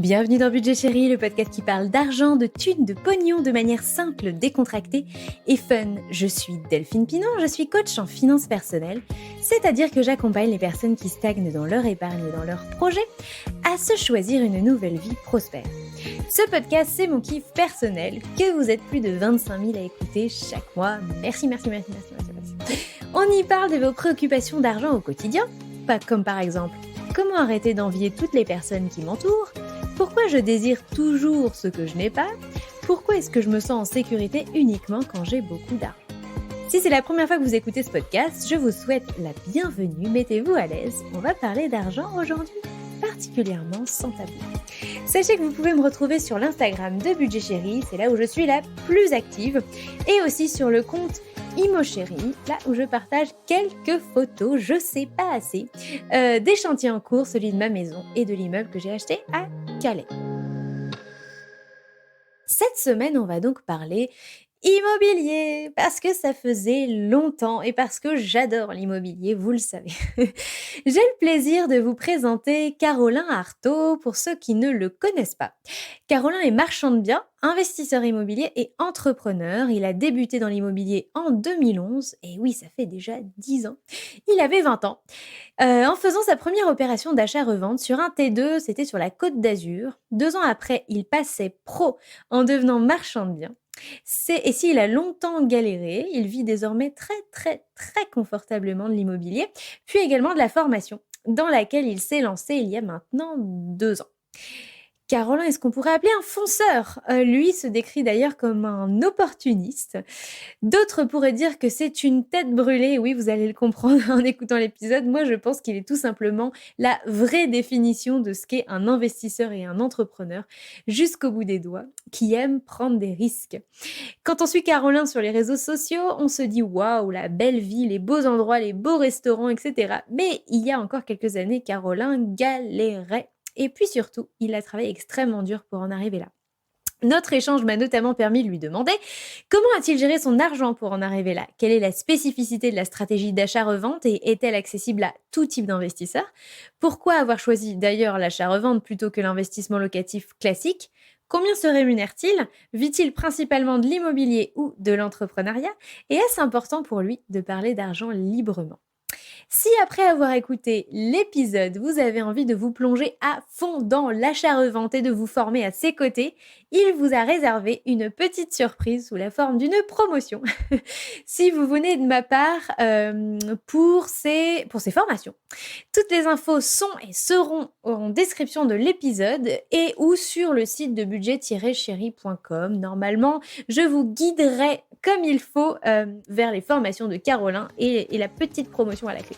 Bienvenue dans Budget Chéri, le podcast qui parle d'argent, de thunes, de pognon de manière simple, décontractée et fun. Je suis Delphine Pinon, je suis coach en finances personnelles, c'est-à-dire que j'accompagne les personnes qui stagnent dans leur épargne et dans leurs projets à se choisir une nouvelle vie prospère. Ce podcast, c'est mon kiff personnel que vous êtes plus de 25 000 à écouter chaque mois. Merci. On y parle de vos préoccupations d'argent au quotidien, pas comme par exemple comment arrêter d'envier toutes les personnes qui m'entourent, pourquoi je désire toujours ce que je n'ai pas, pourquoi est-ce que je me sens en sécurité uniquement quand j'ai beaucoup d'argent. Si c'est la première fois que vous écoutez ce podcast, je vous souhaite la bienvenue, mettez-vous à l'aise, on va parler d'argent aujourd'hui, particulièrement sans tabou. Sachez que vous pouvez me retrouver sur l'Instagram de Budget Chéri, c'est là où je suis la plus active, et aussi sur le compte Imo Chéri, là où je partage quelques photos, je sais pas assez, des chantiers en cours, celui de ma maison et de l'immeuble que j'ai acheté à Calais. Cette semaine, on va donc parler immobilier, parce que ça faisait longtemps et parce que j'adore l'immobilier, vous le savez. J'ai le plaisir de vous présenter Carolin Artaud, pour ceux qui ne le connaissent pas. Carolin est marchand de biens, investisseur immobilier et entrepreneur. Il a débuté dans l'immobilier en 2011, et oui, ça fait déjà 10 ans. Il avait 20 ans. En faisant sa première opération d'achat-revente sur un T2, c'était sur la Côte d'Azur. 2 ans après, il passait pro en devenant marchand de biens. Et s'il a longtemps galéré, il vit désormais très confortablement de l'immobilier, puis également de la formation, dans laquelle il s'est lancé il y a maintenant 2 ans. Carolin est ce qu'on pourrait appeler un fonceur. Lui se décrit d'ailleurs comme un opportuniste. D'autres pourraient dire que c'est une tête brûlée. Oui, vous allez le comprendre en écoutant l'épisode. Moi, je pense qu'il est tout simplement la vraie définition de ce qu'est un investisseur et un entrepreneur, jusqu'au bout des doigts, qui aime prendre des risques. Quand on suit Carolin sur les réseaux sociaux, on se dit « Waouh, la belle vie, les beaux endroits, les beaux restaurants, etc. » Mais il y a encore quelques années, Carolin galérait. Et puis surtout, il a travaillé extrêmement dur pour en arriver là. Notre échange m'a notamment permis de lui demander comment a-t-il géré son argent pour en arriver là ? Quelle est la spécificité de la stratégie d'achat-revente et est-elle accessible à tout type d'investisseur ? Pourquoi avoir choisi d'ailleurs l'achat-revente plutôt que l'investissement locatif classique ? Combien se rémunère-t-il ? Vit-il principalement de l'immobilier ou de l'entrepreneuriat ? Et est-ce important pour lui de parler d'argent librement ? Si après avoir écouté l'épisode, vous avez envie de vous plonger à fond dans l'achat-revente et de vous former à ses côtés, il vous a réservé une petite surprise sous la forme d'une promotion. Si vous venez de ma part pour ces formations. Toutes les infos sont et seront en description de l'épisode et ou sur le site de budget-chéri.com. Normalement, je vous guiderai comme il faut vers les formations de Carolin et la petite promotion à la clé.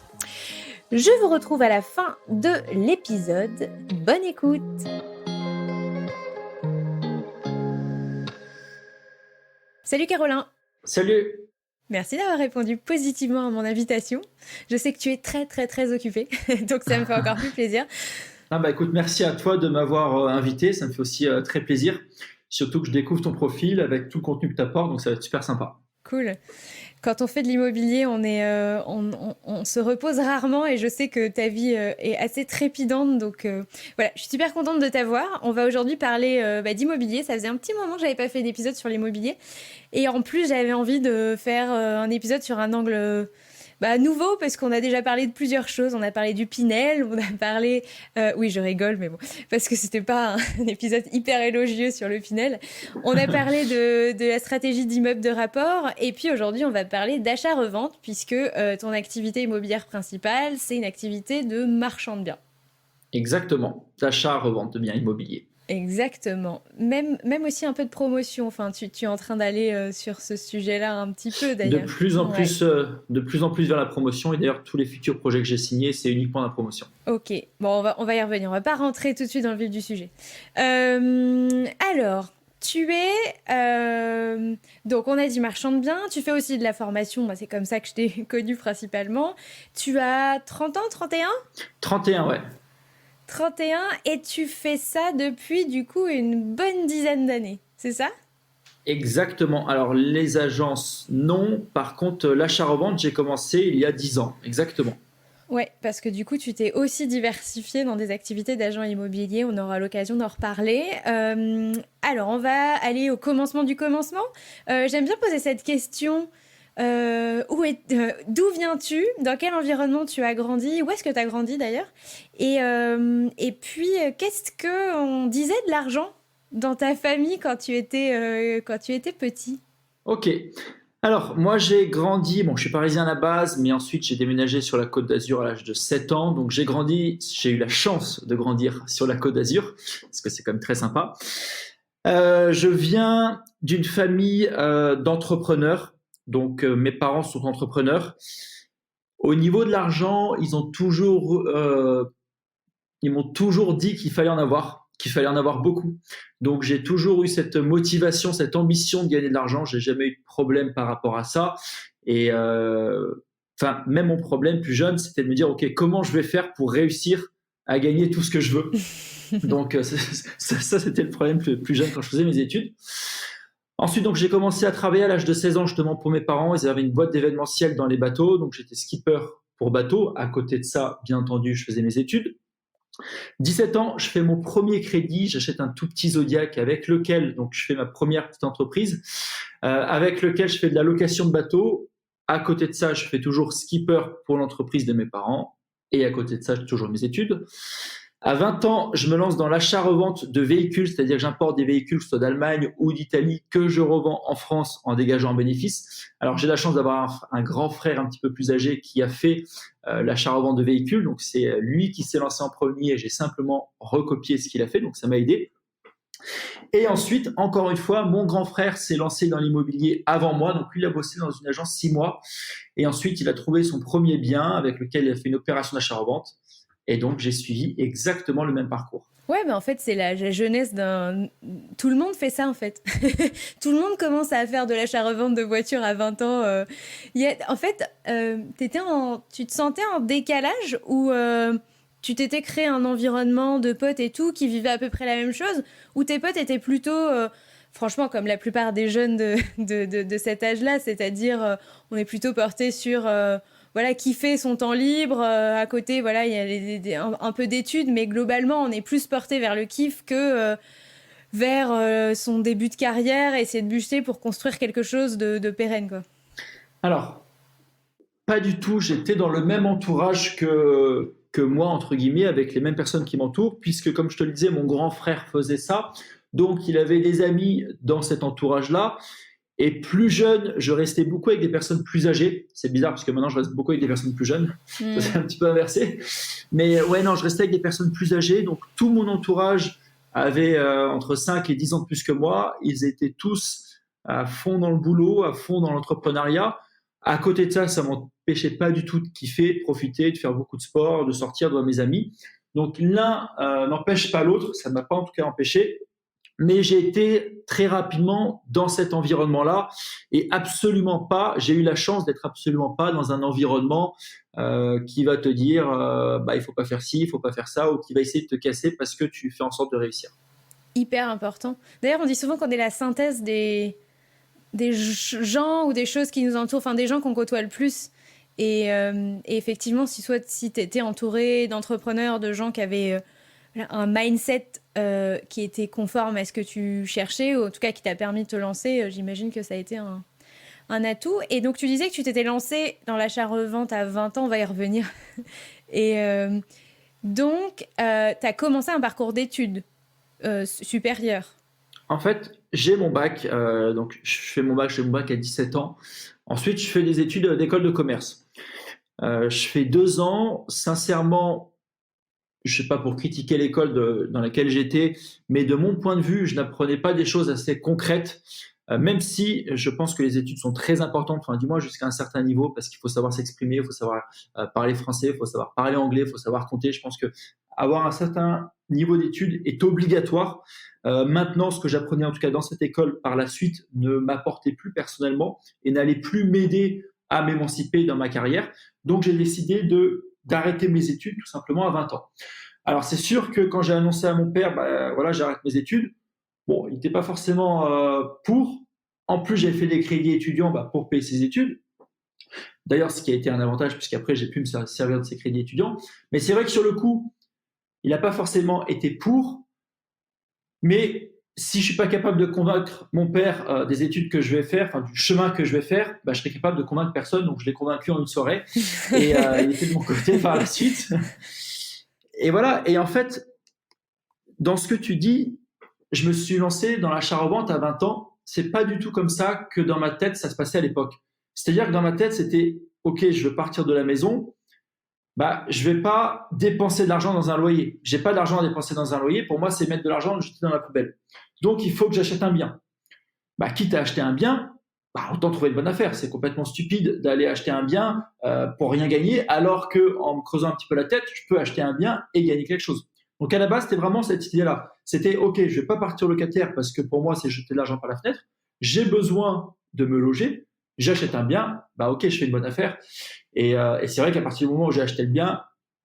Je vous retrouve à la fin de l'épisode. Bonne écoute! Salut Carolin! Salut! Merci d'avoir répondu positivement à mon invitation. Je sais que tu es très occupé, donc ça me fait encore plus plaisir. Écoute, merci à toi de m'avoir invité, ça me fait aussi très plaisir. Surtout que je découvre ton profil avec tout le contenu que tu apportes, donc ça va être super sympa. Cool. Quand on fait de l'immobilier, on se repose rarement et je sais que ta vie est assez trépidante. Donc voilà, je suis super contente de t'avoir. On va aujourd'hui parler d'immobilier. Ça faisait un petit moment que j'avais pas fait d'épisode sur l'immobilier. Et en plus, j'avais envie de faire un épisode sur un angle nouveau parce qu'on a déjà parlé de plusieurs choses. On a parlé du Pinel, on a parlé... oui, je rigole, mais bon, parce que c'était pas un épisode hyper élogieux sur le Pinel. On a parlé de la stratégie d'immeuble de rapport et puis aujourd'hui, on va parler d'achat-revente puisque ton activité immobilière principale, c'est une activité de marchand de biens. Exactement, d'achat-revente de biens immobiliers. Exactement. Même aussi un peu de promotion. Enfin, tu es en train d'aller sur ce sujet-là un petit peu d'ailleurs. De plus en plus vers la promotion et d'ailleurs tous les futurs projets que j'ai signés, c'est uniquement la promotion. Ok, bon, on va y revenir. On va pas rentrer tout de suite dans le vif du sujet. Alors, tu es... donc, on a dit marchand de biens. Tu fais aussi de la formation. C'est comme ça que je t'ai connu principalement. Tu as 30 ans, 31 ? 31, ouais. 31 et tu fais ça depuis du coup une bonne dizaine d'années, c'est ça ? Exactement. Alors les agences, non. Par contre, l'achat-revente, j'ai commencé il y a 10 ans. Exactement. Ouais, parce que du coup, tu t'es aussi diversifié dans des activités d'agent immobilier. On aura l'occasion d'en reparler. Alors, on va aller au commencement du commencement. J'aime bien poser cette question. D'où viens-tu? Dans quel environnement tu as grandi? Où est-ce que tu as grandi d'ailleurs? Et puis, qu'est-ce que on disait de l'argent dans ta famille quand tu étais petit? Ok. Alors, moi, j'ai grandi, bon, je suis parisien à la base, mais ensuite, j'ai déménagé sur la Côte d'Azur à l'âge de 7 ans. Donc, j'ai eu la chance de grandir sur la Côte d'Azur, parce que c'est quand même très sympa. Je viens d'une famille d'entrepreneurs. Donc, mes parents sont entrepreneurs. Au niveau de l'argent, ils m'ont toujours dit qu'il fallait en avoir beaucoup. Donc j'ai toujours eu cette motivation, cette ambition de gagner de l'argent. J'ai jamais eu de problème par rapport à ça. Et enfin, même mon problème plus jeune, c'était de me dire, ok, comment je vais faire pour réussir à gagner tout ce que je veux. Donc ça, c'était le problème plus jeune quand je faisais mes études. Ensuite, donc, j'ai commencé à travailler à l'âge de 16 ans justement pour mes parents. Ils avaient une boîte d'événementiel dans les bateaux, donc j'étais skipper pour bateau. À côté de ça, bien entendu, je faisais mes études. 17 ans, je fais mon premier crédit, j'achète un tout petit Zodiac avec lequel donc je fais ma première petite entreprise, avec lequel je fais de la location de bateau. À côté de ça, je fais toujours skipper pour l'entreprise de mes parents. Et à côté de ça, j'ai toujours mes études. À 20 ans, je me lance dans l'achat-revente de véhicules, c'est-à-dire que j'importe des véhicules, soit d'Allemagne ou d'Italie, que je revends en France en dégageant un bénéfice. Alors, j'ai la chance d'avoir un grand frère un petit peu plus âgé qui a fait l'achat-revente de véhicules. Donc, c'est lui qui s'est lancé en premier et j'ai simplement recopié ce qu'il a fait. Donc, ça m'a aidé. Et ensuite, encore une fois, mon grand frère s'est lancé dans l'immobilier avant moi. Donc, lui, il a bossé dans une agence 6 mois. Et ensuite, il a trouvé son premier bien avec lequel il a fait une opération d'achat-revente. Et donc, j'ai suivi exactement le même parcours. Ouais, mais en fait, c'est la jeunesse d'un. Tout le monde fait ça, en fait. Tout le monde commence à faire de l'achat-revente de voitures à 20 ans. En fait, tu te sentais en décalage ou tu t'étais créé un environnement de potes et tout qui vivaient à peu près la même chose, ou tes potes étaient plutôt, franchement, comme la plupart des jeunes de cet âge-là, c'est-à-dire on est plutôt porté sur voilà, kiffer son temps libre. À côté, voilà, il y a un peu d'études, mais globalement, on est plus porté vers le kiff que vers son début de carrière et essayer de bûcher pour construire quelque chose de pérenne, quoi. Alors, pas du tout. J'étais dans le même entourage que moi, entre guillemets, avec les mêmes personnes qui m'entourent, puisque, comme je te le disais, mon grand frère faisait ça. Donc, il avait des amis dans cet entourage-là. Et plus jeune, je restais beaucoup avec des personnes plus âgées. C'est bizarre parce que maintenant, je reste beaucoup avec des personnes plus jeunes. Ça, c'est un petit peu inversé. Mais ouais, non, je restais avec des personnes plus âgées. Donc, tout mon entourage avait entre 5 et 10 ans de plus que moi. Ils étaient tous à fond dans le boulot, à fond dans l'entrepreneuriat. À côté de ça, ça m'empêchait pas du tout de kiffer, de profiter, de faire beaucoup de sport, de sortir, de voir mes amis. Donc, l'un n'empêche pas l'autre. Ça ne m'a pas en tout cas empêché. Mais j'ai été très rapidement dans cet environnement-là et absolument pas, j'ai eu la chance d'être absolument pas dans un environnement qui va te dire bah, il faut pas faire ci, il faut pas faire ça, ou qui va essayer de te casser parce que tu fais en sorte de réussir. Hyper important. D'ailleurs, on dit souvent qu'on est la synthèse des gens ou des choses qui nous entourent, enfin des gens qu'on côtoie le plus. Et effectivement, si tu étais entouré d'entrepreneurs, de gens qui avaient un mindset qui était conforme à ce que tu cherchais, ou en tout cas qui t'a permis de te lancer, j'imagine que ça a été un atout. Et donc tu disais que tu t'étais lancé dans l'achat-revente à 20 ans, on va y revenir. Et donc, tu as commencé un parcours d'études supérieures. En fait, j'ai mon bac, donc je fais mon bac à 17 ans. Ensuite, je fais des études d'école de commerce. Je fais 2 ans. Sincèrement, je ne sais pas pour critiquer l'école dans laquelle j'étais, mais de mon point de vue, je n'apprenais pas des choses assez concrètes, même si je pense que les études sont très importantes, enfin, du moins jusqu'à un certain niveau, parce qu'il faut savoir s'exprimer, il faut savoir parler français, il faut savoir parler anglais, il faut savoir compter. Je pense que avoir un certain niveau d'études est obligatoire. Maintenant, ce que j'apprenais en tout cas dans cette école par la suite ne m'apportait plus personnellement et n'allait plus m'aider à m'émanciper dans ma carrière. Donc, j'ai décidé d'arrêter mes études tout simplement à 20 ans. Alors, c'est sûr que quand j'ai annoncé à mon père, bah, voilà, j'arrête mes études, bon, il n'était pas forcément pour. En plus, j'ai fait des crédits étudiants bah, pour payer ses études. D'ailleurs, ce qui a été un avantage, puisqu'après, j'ai pu me servir de ces crédits étudiants. Mais c'est vrai que sur le coup, il n'a pas forcément été pour, mais si je ne suis pas capable de convaincre mon père des études que je vais faire, enfin du chemin que je vais faire, bah, je serai capable de convaincre personne. Donc je l'ai convaincu en une soirée et il était de mon côté par la suite. Et voilà. Et en fait, dans ce que tu dis, je me suis lancé dans l'achat-revente à 20 ans. C'est pas du tout comme ça que dans ma tête ça se passait à l'époque. C'est-à-dire que dans ma tête, c'était OK, je veux partir de la maison. Bah, je vais pas dépenser de l'argent dans un loyer. J'ai pas d'argent à dépenser dans un loyer. Pour moi, c'est mettre de l'argent jeter dans la poubelle. Donc, il faut que j'achète un bien. Bah, quitte à acheter un bien, bah, autant trouver une bonne affaire. C'est complètement stupide d'aller acheter un bien pour rien gagner, alors que en me creusant un petit peu la tête, je peux acheter un bien et gagner quelque chose. Donc, à la base, c'était vraiment cette idée-là. C'était OK, je vais pas partir locataire parce que pour moi, c'est jeter de l'argent par la fenêtre. J'ai besoin de me loger. J'achète un bien. Bah, OK, je fais une bonne affaire. Et c'est vrai qu'à partir du moment où j'ai acheté le bien,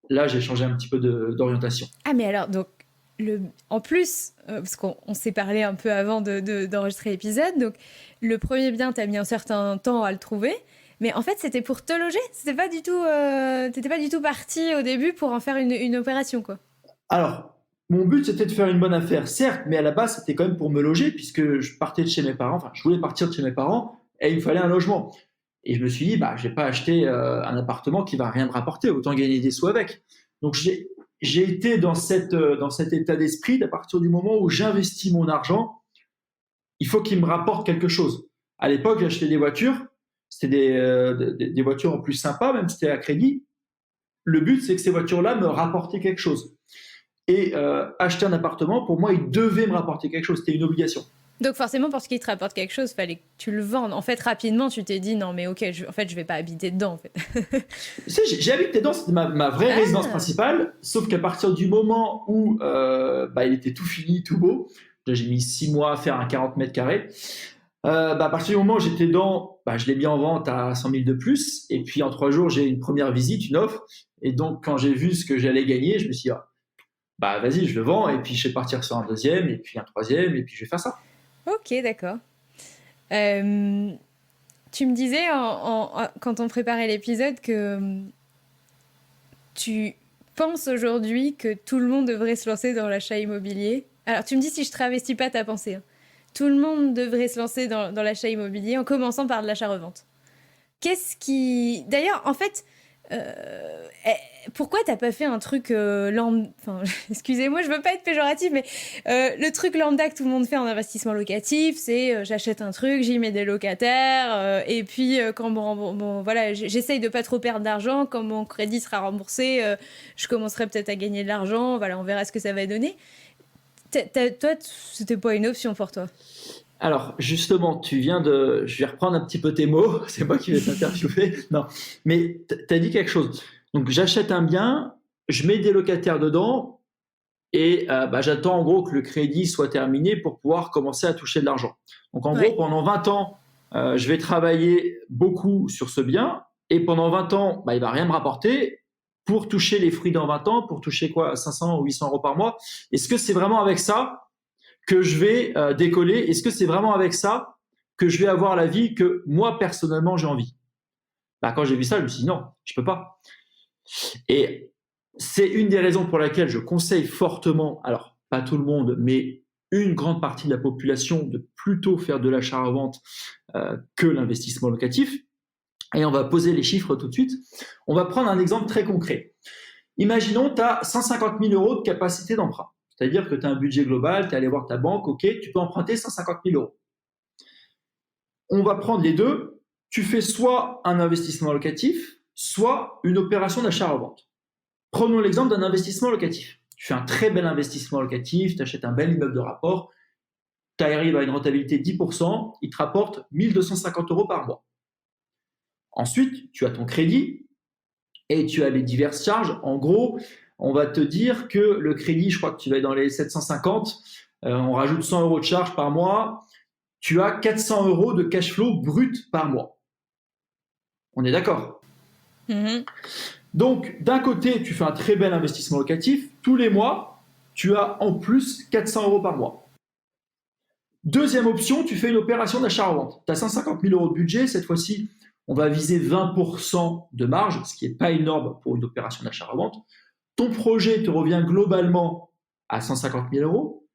là, j'ai changé un petit peu d'orientation. Ah, mais alors, donc, en plus, parce qu'on s'est parlé un peu avant d'enregistrer l'épisode, donc le premier bien, tu as mis un certain temps à le trouver, mais en fait, c'était pour te loger. C'était pas du tout, t'étais pas du tout parti au début pour en faire une opération, quoi. Alors, mon but, c'était de faire une bonne affaire, certes, mais à la base, c'était quand même pour me loger, puisque je partais de chez mes parents, enfin, je voulais partir de chez mes parents, et il me fallait un logement. Et je me suis dit, bah, je vais pas acheter un appartement qui va rien me rapporter, autant gagner des sous avec. Donc, j'ai été dans cet état d'esprit, à partir du moment où j'investis mon argent, il faut qu'il me rapporte quelque chose. À l'époque, j'achetais des voitures, c'était des voitures en plus sympas, même si c'était à crédit. Le but, c'est que ces voitures-là me rapportaient quelque chose. Et acheter un appartement, pour moi, il devait me rapporter quelque chose. C'était une obligation. Donc forcément, pour ce qui te rapporte quelque chose, fallait que tu le vendes. En fait, rapidement, tu t'es dit, non mais ok, en fait, je vais pas habiter dedans, en fait. Tu sais, j'ai habité dedans, c'était ma vraie résidence principale, sauf qu'à partir du moment où bah, il était tout fini, tout beau, j'ai mis 6 mois à faire un 40 mètres carrés, bah, à partir du moment où j'étais dedans, bah, je l'ai mis en vente à 100 000 de plus, et puis en 3 jours, j'ai une première visite, une offre, et donc quand j'ai vu ce que j'allais gagner, je me suis dit, ah, bah vas-y, je le vends, et puis je vais partir sur un deuxième, et puis un troisième, et puis je vais faire ça. Ok, d'accord. Tu me disais quand on préparait l'épisode que tu penses aujourd'hui que tout le monde devrait se lancer dans l'achat immobilier. Alors tu me dis si je travestis pas ta pensée, hein. Tout le monde devrait se lancer dans l'achat immobilier en commençant par de l'achat-revente. Qu'est-ce qui... D'ailleurs, en fait, pourquoi t'as pas fait un truc lambda... Enfin, excusez-moi, je veux pas être péjorative, mais le truc lambda que tout le monde fait en investissement locatif, c'est j'achète un truc, j'y mets des locataires, et puis quand voilà, j'essaye de pas trop perdre d'argent, quand mon crédit sera remboursé, je commencerai peut-être à gagner de l'argent, voilà, on verra ce que ça va donner. Toi, c'était pas une option pour toi? Alors, justement, je vais reprendre un petit peu tes mots, c'est moi qui vais t'interviewer. Non, mais tu as dit quelque chose. Donc, j'achète un bien, je mets des locataires dedans et bah, j'attends en gros que le crédit soit terminé pour pouvoir commencer à toucher de l'argent. Donc, en gros, pendant 20 ans, je vais travailler beaucoup sur ce bien et pendant 20 ans, bah, il ne va rien me rapporter pour toucher les fruits dans 20 ans, pour toucher quoi, 500 ou 800 euros par mois. Est-ce que c'est vraiment avec ça que je vais décoller? Est-ce que c'est vraiment avec ça que je vais avoir la vie que moi, personnellement, j'ai envie? Bah, quand j'ai vu ça, je me suis dit non, je peux pas. Et c'est une des raisons pour laquelle je conseille fortement, alors pas tout le monde, mais une grande partie de la population de plutôt faire de l'achat-revente que l'investissement locatif. Et on va poser les chiffres tout de suite. On va prendre un exemple très concret. Imaginons, tu as 150 000 euros de capacité d'emprunt. C'est-à-dire que tu as un budget global, tu es allé voir ta banque, ok, tu peux emprunter 150 000 euros. On va prendre les deux. Tu fais soit un investissement locatif, soit une opération d'achat-revente. Prenons l'exemple d'un investissement locatif. Tu fais un très bel investissement locatif, tu achètes un bel immeuble de rapport, tu arrives à une rentabilité de 10%, il te rapporte 1 250 euros par mois. Ensuite, tu as ton crédit et tu as les diverses charges. En gros, on va te dire que le crédit, je crois que tu vas être dans les 750, on rajoute 100 euros de charges par mois, tu as 400 euros de cash flow brut par mois. On est d'accord? Donc, d'un côté, tu fais un très bel investissement locatif. Tous les mois, tu as en plus 400 euros par mois. Deuxième option, tu fais une opération d'achat-revente. Tu as 150 000 euros de budget. Cette fois-ci, on va viser 20% de marge, ce qui n'est pas énorme pour une opération d'achat-revente. Ton projet te revient globalement à 150 000 euros.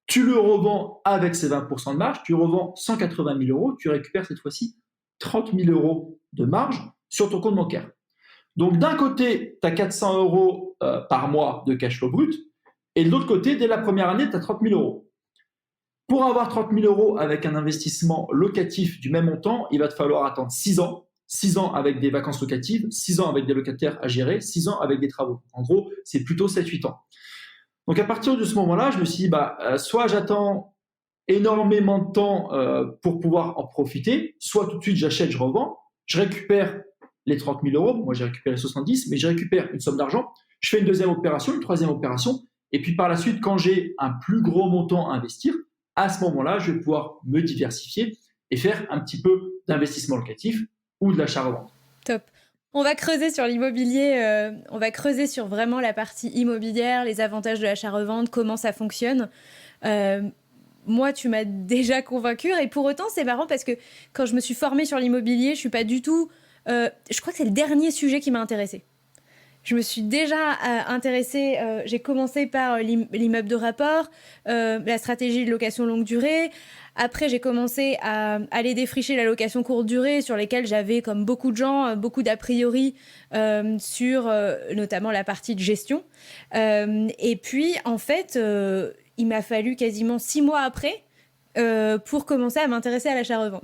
Tu le revends avec ces 20% de marge, tu revends 180 000 euros, tu récupères cette fois-ci 30 000 euros de marge sur ton compte bancaire. Donc d'un côté, tu as 400 euros par mois de cash flow brut, et de l'autre côté, dès la première année, tu as 30 000 euros. Pour avoir 30 000 euros avec un investissement locatif du même montant, il va te falloir attendre 6 ans. 6 ans avec des vacances locatives, 6 ans avec des locataires à gérer, 6 ans avec des travaux. En gros, c'est plutôt 7-8 ans. Donc à partir de ce moment-là, je me suis dit, soit j'attends énormément de temps pour pouvoir en profiter, soit tout de suite j'achète, je revends, je récupère les 30 000 euros, moi j'ai récupéré 70, mais je récupère une somme d'argent, je fais une deuxième opération, une troisième opération, et puis par la suite, quand j'ai un plus gros montant à investir, à ce moment-là, je vais pouvoir me diversifier et faire un petit peu d'investissement locatif ou de l'achat-revente. Top. On va creuser sur l'immobilier, on va creuser sur vraiment la partie immobilière, les avantages de l'achat-revente, comment ça fonctionne. Moi, tu m'as déjà convaincue, et pour autant, c'est marrant parce que quand je me suis formée sur l'immobilier, je suis pas du tout... je crois que c'est le dernier sujet qui m'a intéressée. Je me suis déjà intéressée, j'ai commencé par l'immeuble de rapport, la stratégie de location longue durée. Après, j'ai commencé à aller défricher la location courte durée, sur lesquelles j'avais, comme beaucoup de gens, beaucoup d'a priori sur notamment la partie de gestion. Et puis, en fait, il m'a fallu quasiment 6 mois après pour commencer à m'intéresser à l'achat-revente.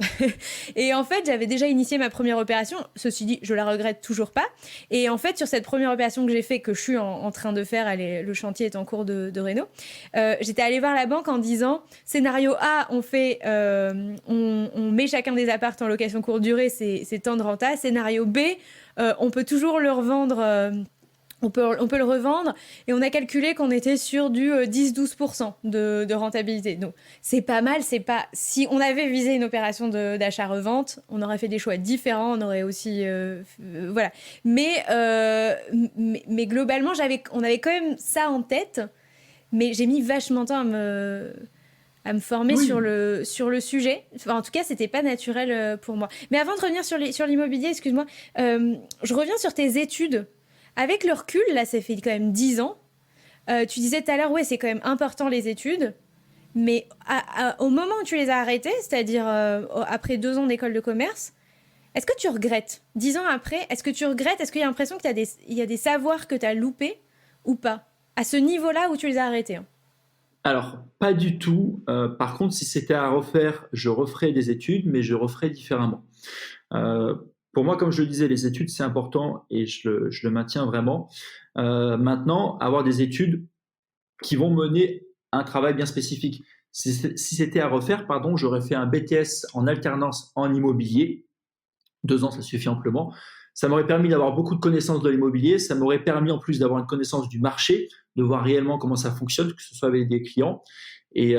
Et en fait, j'avais déjà initié ma première opération. Ceci dit, je la regrette toujours pas. Et en fait, sur cette première opération que j'ai fait, que je suis en train de faire, le chantier est en cours de réno, j'étais allée voir la banque en disant, scénario A, on met chacun des apparts en location courte durée, c'est tant de renta. Scénario B, on peut toujours le revendre... On peut le revendre, et on a calculé qu'on était sur du 10-12% de rentabilité. Donc, c'est pas mal. C'est pas... Si on avait visé une opération d'achat-revente, on aurait fait des choix différents. On aurait aussi... voilà. Mais globalement, on avait quand même ça en tête. Mais j'ai mis vachement de temps à me former sur le sujet. Enfin, en tout cas, c'était pas naturel pour moi. Mais avant de revenir sur l'immobilier, excuse-moi, je reviens sur tes études. Avec le recul, là, ça fait quand même 10 ans. Tu disais tout à l'heure, ouais, c'est quand même important les études. Mais au moment où tu les as arrêtées, c'est-à-dire après 2 ans d'école de commerce, est-ce que tu regrettes 10 ans après, est-ce que tu regrettes? Est-ce qu'il y a l'impression qu'il y a des savoirs que tu as loupés ou pas? À ce niveau-là où tu les as arrêtés, hein. Alors, pas du tout. Par contre, si c'était à refaire, je referais des études, mais je referais différemment. Pour moi, comme je le disais, les études, c'est important, et je le maintiens vraiment. Maintenant, avoir des études qui vont mener un travail bien spécifique. Si c'était à refaire, pardon, j'aurais fait un BTS en alternance en immobilier. 2 ans, ça suffit amplement. Ça m'aurait permis d'avoir beaucoup de connaissances de l'immobilier. Ça m'aurait permis en plus d'avoir une connaissance du marché, de voir réellement comment ça fonctionne, que ce soit avec des clients. Et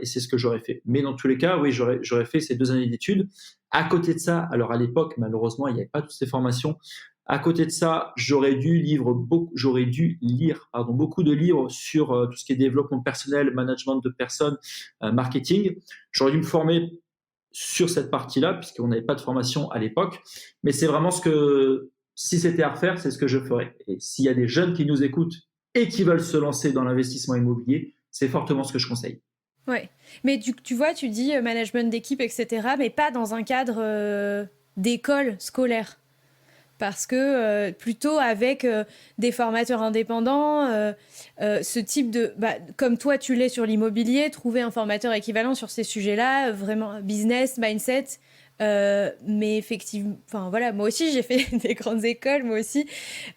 c'est ce que j'aurais fait. Mais dans tous les cas, oui, j'aurais fait ces 2 années d'études. À côté de ça, alors à l'époque, malheureusement, il n'y avait pas toutes ces formations. À côté de ça, j'aurais dû lire beaucoup de livres sur tout ce qui est développement personnel, management de personnes, marketing. J'aurais dû me former sur cette partie-là, puisqu'on n'avait pas de formation à l'époque. Mais c'est vraiment si c'était à refaire, c'est ce que je ferais. Et s'il y a des jeunes qui nous écoutent et qui veulent se lancer dans l'investissement immobilier, c'est fortement ce que je conseille. Ouais, mais tu vois, tu dis management d'équipe, etc., mais pas dans un cadre d'école scolaire. Parce que plutôt avec des formateurs indépendants, ce type de... comme toi, tu l'es sur l'immobilier, trouver un formateur équivalent sur ces sujets-là, vraiment business, mindset. Mais effectivement, enfin voilà, moi aussi j'ai fait des grandes écoles, moi aussi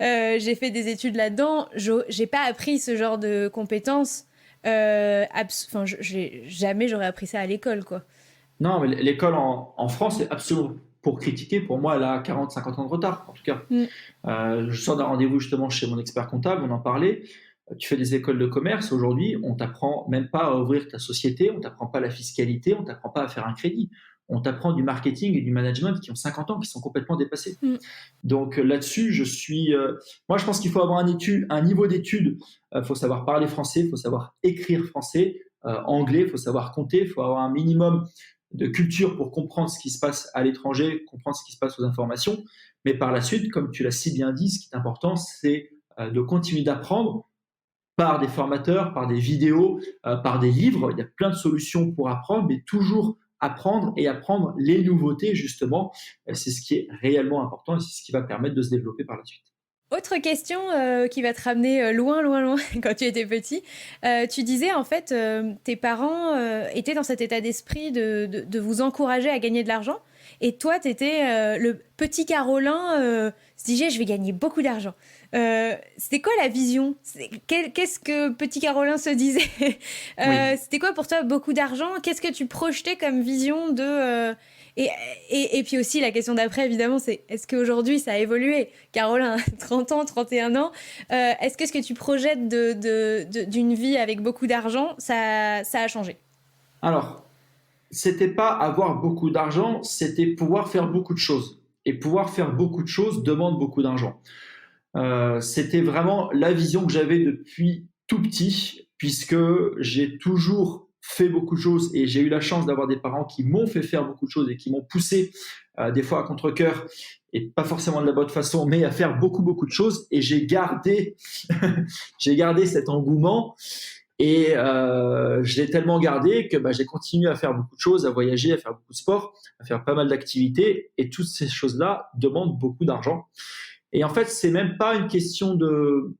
j'ai fait des études là-dedans. J'ai pas appris ce genre de compétences. Jamais j'aurais appris ça à l'école, quoi. Non, mais l'école en France est absolument, pour critiquer, pour moi, elle a 40-50 ans de retard, en tout cas. Je sors d'un rendez-vous justement chez mon expert comptable, on en parlait. Tu fais des écoles de commerce, aujourd'hui, on t'apprend même pas à ouvrir ta société, on t'apprend pas la fiscalité, on t'apprend pas à faire un crédit. On t'apprend du marketing et du management qui ont 50 ans, qui sont complètement dépassés. Donc là-dessus, moi, je pense qu'il faut avoir un niveau d'études. Il faut savoir parler français, il faut savoir écrire français, anglais, il faut savoir compter, il faut avoir un minimum de culture pour comprendre ce qui se passe à l'étranger, comprendre ce qui se passe aux informations. Mais par la suite, comme tu l'as si bien dit, ce qui est important, c'est de continuer d'apprendre par des formateurs, par des vidéos, par des livres. Il y a plein de solutions pour apprendre, mais toujours apprendre et apprendre les nouveautés, justement. C'est ce qui est réellement important et c'est ce qui va permettre de se développer par la suite. Autre question qui va te ramener loin, loin, loin quand tu étais petit. Tu disais en fait, tes parents étaient dans cet état d'esprit de vous encourager à gagner de l'argent. Et toi, tu étais le petit Carolin, se disait, je vais gagner beaucoup d'argent. C'était quoi la vision? Qu'est-ce que petit Carolin se disait? Oui. C'était quoi pour toi beaucoup d'argent? Qu'est-ce que tu projetais comme vision de... Et puis aussi, la question d'après, évidemment, c'est est-ce qu'aujourd'hui, ça a évolué? Carolin, 30 ans, 31 ans, est-ce que ce que tu projettes d'une vie avec beaucoup d'argent, ça a changé? Alors, c'était pas avoir beaucoup d'argent, c'était pouvoir faire beaucoup de choses. Et pouvoir faire beaucoup de choses demande beaucoup d'argent. C'était vraiment la vision que j'avais depuis tout petit, puisque j'ai toujours fait beaucoup de choses et j'ai eu la chance d'avoir des parents qui m'ont fait faire beaucoup de choses et qui m'ont poussé, des fois à contre-cœur et pas forcément de la bonne façon, mais à faire beaucoup, beaucoup de choses. Et j'ai gardé, j'ai gardé cet engouement et je l'ai tellement gardé que j'ai continué à faire beaucoup de choses, à voyager, à faire beaucoup de sport, à faire pas mal d'activités. Et toutes ces choses-là demandent beaucoup d'argent. Et en fait, c'est même pas une question de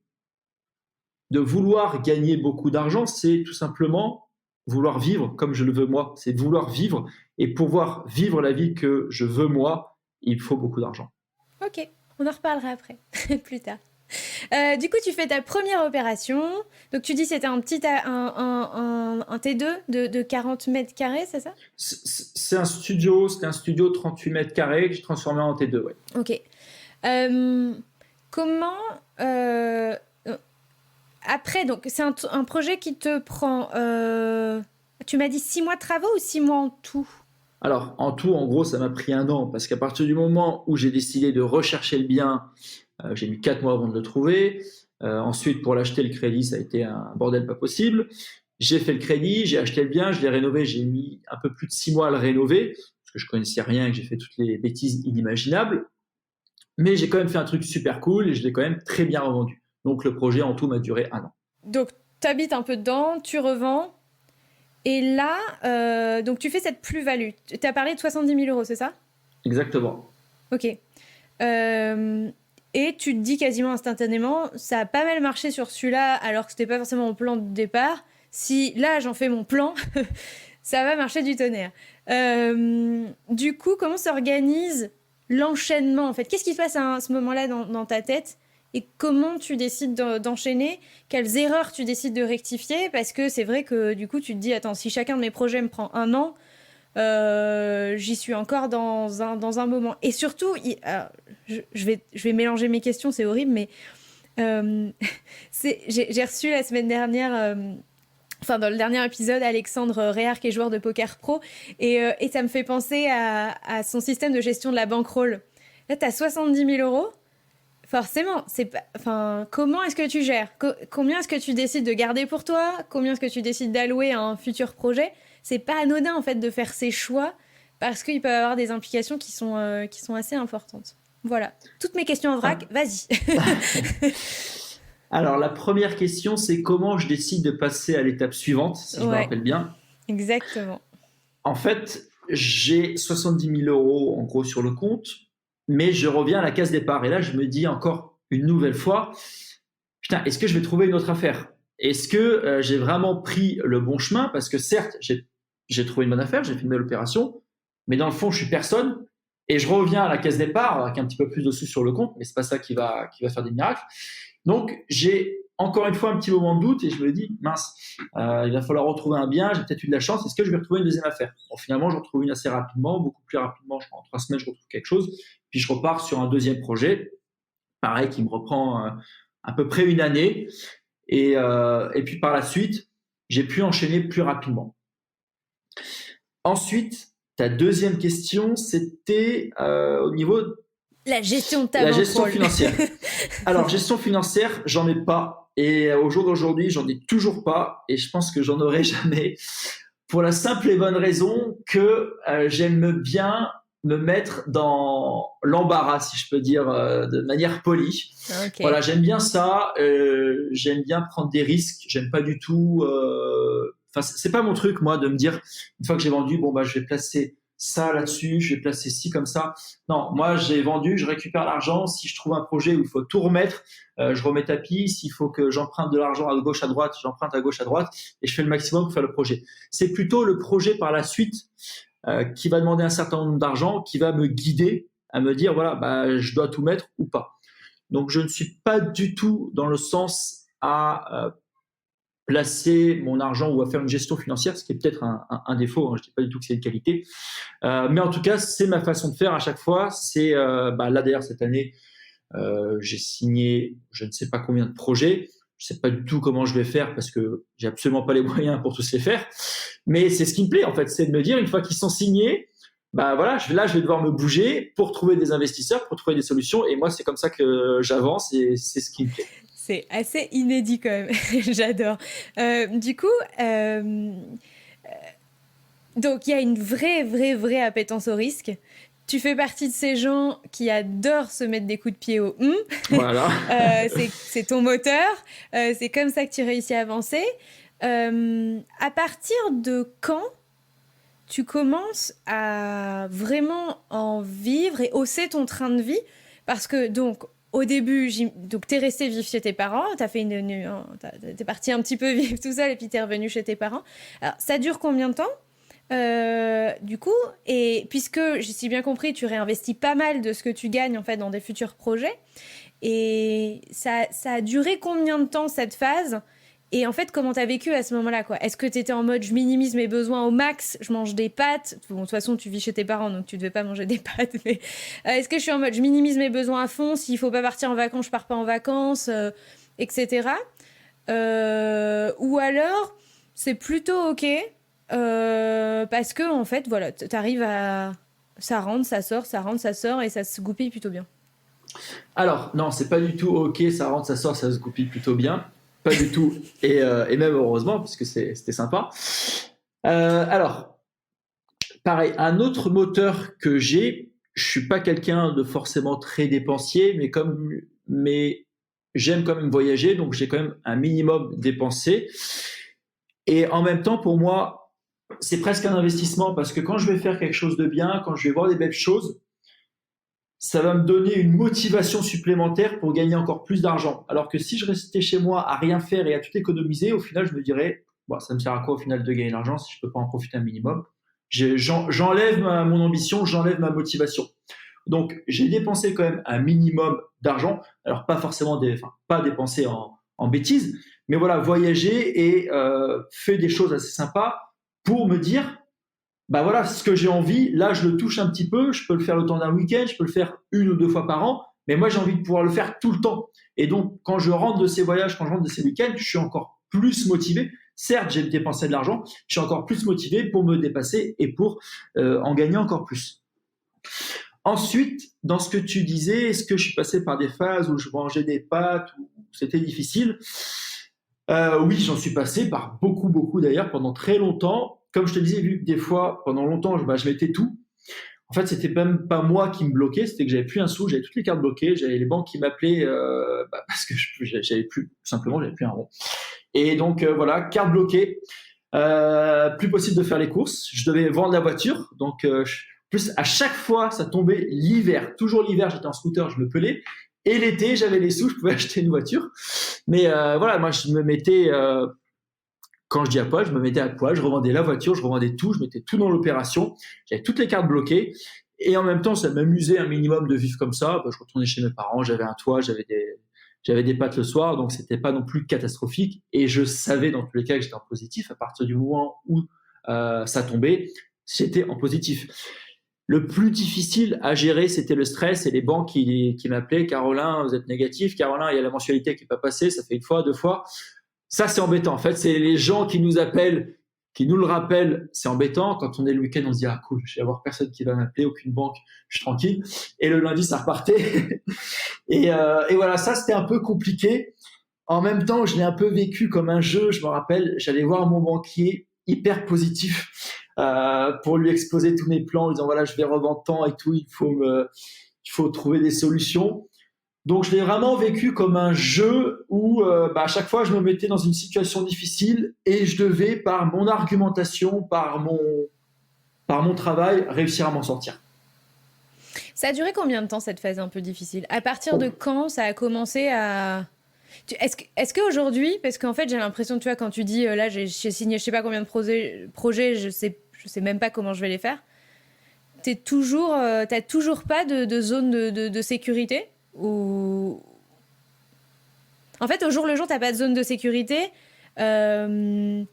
vouloir gagner beaucoup d'argent, c'est tout simplement vouloir vivre comme je le veux moi. C'est vouloir vivre et pouvoir vivre la vie que je veux moi, il faut beaucoup d'argent. Ok, on en reparlera après, plus tard. Du coup, tu fais ta première opération. Donc, tu dis c'était un T2 de 40 mètres carrés, c'est ça? C'était un studio de 38 mètres carrés que j'ai transformé en T2, ouais. Ok. Comment après, donc c'est un projet qui te prend, tu m'as dit 6 mois de travaux ou 6 mois en tout? Alors, en tout, en gros, ça m'a pris 1 an parce qu'à partir du moment où j'ai décidé de rechercher le bien, j'ai mis 4 mois avant de le trouver. Ensuite, pour l'acheter, le crédit, ça a été un bordel pas possible. J'ai fait le crédit, j'ai acheté le bien, je l'ai rénové, j'ai mis un peu plus de 6 mois à le rénover parce que je connaissais rien et que j'ai fait toutes les bêtises inimaginables. Mais j'ai quand même fait un truc super cool et je l'ai quand même très bien revendu. Donc le projet en tout m'a duré 1 an. Donc, tu habites un peu dedans, tu revends. Et là, donc tu fais cette plus-value. Tu as parlé de 70 000 euros, c'est ça? Exactement. Ok. Et tu te dis quasiment instantanément, ça a pas mal marché sur celui-là, alors que c'était pas forcément mon plan de départ. Si là, j'en fais mon plan, ça va marcher du tonnerre. Du coup, comment s'organise l'enchaînement en fait? Qu'est-ce qui se passe à ce moment-là dans ta tête? Et comment tu décides d'enchaîner? Quelles erreurs tu décides de rectifier? Parce que c'est vrai que du coup, tu te dis, attends, si chacun de mes projets me prend 1 an, j'y suis encore dans un moment. Et surtout, je vais mélanger mes questions, c'est horrible, mais j'ai reçu la semaine dernière... Enfin, dans le dernier épisode, Alexandre Réard, qui est joueur de poker pro, et ça me fait penser à son système de gestion de la bankroll. Là, tu as 70 000 euros. Forcément, c'est pas... Enfin, comment est-ce que tu gères? Combien est-ce que tu décides de garder pour toi? Combien est-ce que tu décides d'allouer à un futur projet? C'est pas anodin, en fait, de faire ces choix, parce qu'il peut y avoir des implications qui sont assez importantes. Voilà. Toutes mes questions en vrac, vas-y. Alors, la première question, c'est comment je décide de passer à l'étape suivante, si je me rappelle bien. Exactement. En fait, j'ai 70 000 euros en gros sur le compte, mais je reviens à la case départ. Et là, je me dis encore une nouvelle fois, putain, est-ce que je vais trouver une autre affaire? Est-ce que j'ai vraiment pris le bon chemin? Parce que certes, j'ai trouvé une bonne affaire, j'ai fait une belle opération, mais dans le fond, je suis personne. Et je reviens à la case départ avec un petit peu plus de sous sur le compte, mais c'est pas ça qui va faire des miracles. Donc, j'ai encore une fois un petit moment de doute et je me dis, mince, il va falloir retrouver un bien, j'ai peut-être eu de la chance, est-ce que je vais retrouver une deuxième affaire? Bon, finalement, je retrouve une assez rapidement, beaucoup plus rapidement, je crois en 3 semaines, je retrouve quelque chose, puis je repars sur un deuxième projet, pareil, qui me reprend à peu près 1 année, et puis par la suite, j'ai pu enchaîner plus rapidement. Ensuite, ta deuxième question, c'était au niveau de la gestion de ta bankroll. La gestion financière. Alors, gestion financière, j'en ai pas. Et au jour d'aujourd'hui, j'en ai toujours pas. Et je pense que j'en aurai jamais. Pour la simple et bonne raison que j'aime bien me mettre dans l'embarras, si je peux dire, de manière polie. Ok. Voilà, j'aime bien ça. J'aime bien prendre des risques. J'aime pas du tout. Enfin, c'est pas mon truc, moi, de me dire une fois que j'ai vendu, bon bah, je vais placer ça là-dessus, je vais placer ci comme ça. Non, moi, j'ai vendu, je récupère l'argent. Si je trouve un projet où il faut tout remettre, je remets tapis. S'il faut que j'emprunte de l'argent à gauche, à droite, j'emprunte à gauche, à droite, et je fais le maximum pour faire le projet. C'est plutôt le projet par la suite qui va demander un certain nombre d'argent, qui va me guider à me dire voilà, bah, je dois tout mettre ou pas. Donc, je ne suis pas du tout dans le sens à placer mon argent ou à faire une gestion financière, ce qui est peut-être un défaut. Hein, je ne dis pas du tout que c'est une qualité. Mais en tout cas, c'est ma façon de faire à chaque fois. C'est bah, là d'ailleurs cette année, j'ai signé je ne sais pas combien de projets. Je ne sais pas du tout comment je vais faire parce que j'ai absolument pas les moyens pour tous les faire. Mais c'est ce qui me plaît en fait, c'est de me dire une fois qu'ils sont signés, bah voilà, là je vais devoir me bouger pour trouver des investisseurs, pour trouver des solutions. Et moi, c'est comme ça que j'avance et c'est ce qui me plaît. C'est assez inédit quand même. J'adore. Du coup, donc il y a une vraie appétence au risque. Tu fais partie de ces gens qui adorent se mettre des coups de pied au Voilà. c'est ton moteur. C'est comme ça que tu réussis à avancer. À partir de quand tu commences à vraiment en vivre et hausser ton train de vie? Parce que donc au début, donc t'es resté vivre chez tes parents, t'es parti un petit peu vivre tout seul et puis t'es revenu chez tes parents. Alors ça dure combien de temps? Du coup, et puisque j'ai si bien compris, tu réinvestis pas mal de ce que tu gagnes en fait dans des futurs projets, et ça a duré combien de temps cette phase? Et en fait, comment t'as vécu à ce moment-là, quoi? Est-ce que t'étais en mode je minimise mes besoins au max, je mange des pâtes? Bon, de toute façon, tu vis chez tes parents, donc tu devais pas manger des pâtes, mais est-ce que je suis en mode je minimise mes besoins à fond, s'il faut pas partir en vacances, je pars pas en vacances, etc. Ou alors, c'est plutôt ok, parce que en fait, voilà, t'arrives à. Ça rentre, ça sort, ça rentre, ça sort, et ça se goupille plutôt bien. Alors, non, c'est pas du tout ok, ça rentre, ça sort, ça se goupille plutôt bien. Pas du tout. Et même heureusement, puisque c'était sympa. Alors, pareil, un autre moteur que j'ai, je suis pas quelqu'un de forcément très dépensier, mais j'aime quand même voyager, donc j'ai quand même un minimum dépensé. Et en même temps, pour moi, c'est presque un investissement parce que quand je vais faire quelque chose de bien, quand je vais voir des belles choses, ça va me donner une motivation supplémentaire pour gagner encore plus d'argent. Alors que si je restais chez moi à rien faire et à tout économiser, au final, je me dirais, bon, ça me sert à quoi au final de gagner de l'argent si je peux pas en profiter un minimum? J'enlève mon ambition, j'enlève ma motivation. Donc, j'ai dépensé quand même un minimum d'argent. Alors, pas forcément enfin, pas dépenser en bêtises, mais voilà, voyager et faire des choses assez sympas pour me dire, bah voilà, ce que j'ai envie, là, je le touche un petit peu, je peux le faire le temps d'un week-end, je peux le faire 1 ou 2 fois par an, mais moi, j'ai envie de pouvoir le faire tout le temps. Et donc, quand je rentre de ces voyages, quand je rentre de ces week-ends, je suis encore plus motivé. Certes, j'ai dépensé de l'argent, je suis encore plus motivé pour me dépasser et pour en gagner encore plus. Ensuite, dans ce que tu disais, est-ce que je suis passé par des phases où je mangeais des pâtes, où c'était difficile? Oui, j'en suis passé par beaucoup d'ailleurs, pendant très longtemps. Comme je te disais, vu que des fois, pendant longtemps, je mettais tout. En fait, c'était même pas moi qui me bloquais, c'était que j'avais plus un sou, j'avais toutes les cartes bloquées, j'avais les banques qui m'appelaient parce que j'avais plus, tout simplement, j'avais plus un rond. Et donc voilà, carte bloquée, plus possible de faire les courses. Je devais vendre la voiture, donc plus à chaque fois, ça tombait l'hiver. Toujours l'hiver, j'étais en scooter, je me pelais. Et l'été, j'avais les sous, je pouvais acheter une voiture. Mais voilà, moi, je me mettais, quand je dis à poil, je me mettais à poil, je revendais la voiture, je revendais tout, je mettais tout dans l'opération. J'avais toutes les cartes bloquées. Et en même temps, ça m'amusait un minimum de vivre comme ça. Je retournais chez mes parents, j'avais un toit, j'avais des pâtes le soir, donc c'était pas non plus catastrophique. Et je savais dans tous les cas que j'étais en positif. À partir du moment où ça tombait, j'étais en positif. Le plus difficile à gérer, c'était le stress et les banques qui m'appelaient. Caroline, vous êtes négatif. Caroline, il y a la mensualité qui n'est pas passée. Ça fait 1 fois, 2 fois. Ça, c'est embêtant. En fait, c'est les gens qui nous appellent, qui nous le rappellent. C'est embêtant. Quand on est le week-end, on se dit, ah cool, je vais avoir personne qui va m'appeler, aucune banque, je suis tranquille. Et le lundi, ça repartait. et voilà, ça, c'était un peu compliqué. En même temps, je l'ai un peu vécu comme un jeu. Je me rappelle, j'allais voir mon banquier hyper positif pour lui exposer tous mes plans, en disant voilà, je vais revendre tant et tout, il faut trouver des solutions. Donc, je l'ai vraiment vécu comme un jeu où à chaque fois, je me mettais dans une situation difficile et je devais, par mon argumentation, par mon travail, réussir à m'en sortir. Ça a duré combien de temps cette phase un peu difficile? À partir de quand ça a commencé à... Est-ce qu'aujourd'hui, parce qu'en fait j'ai l'impression, tu vois, quand tu dis là j'ai signé je sais pas combien de projets, je sais même pas comment je vais les faire, t'as toujours pas de zone de sécurité? Ou en fait au jour le jour t'as pas de zone de sécurité, mais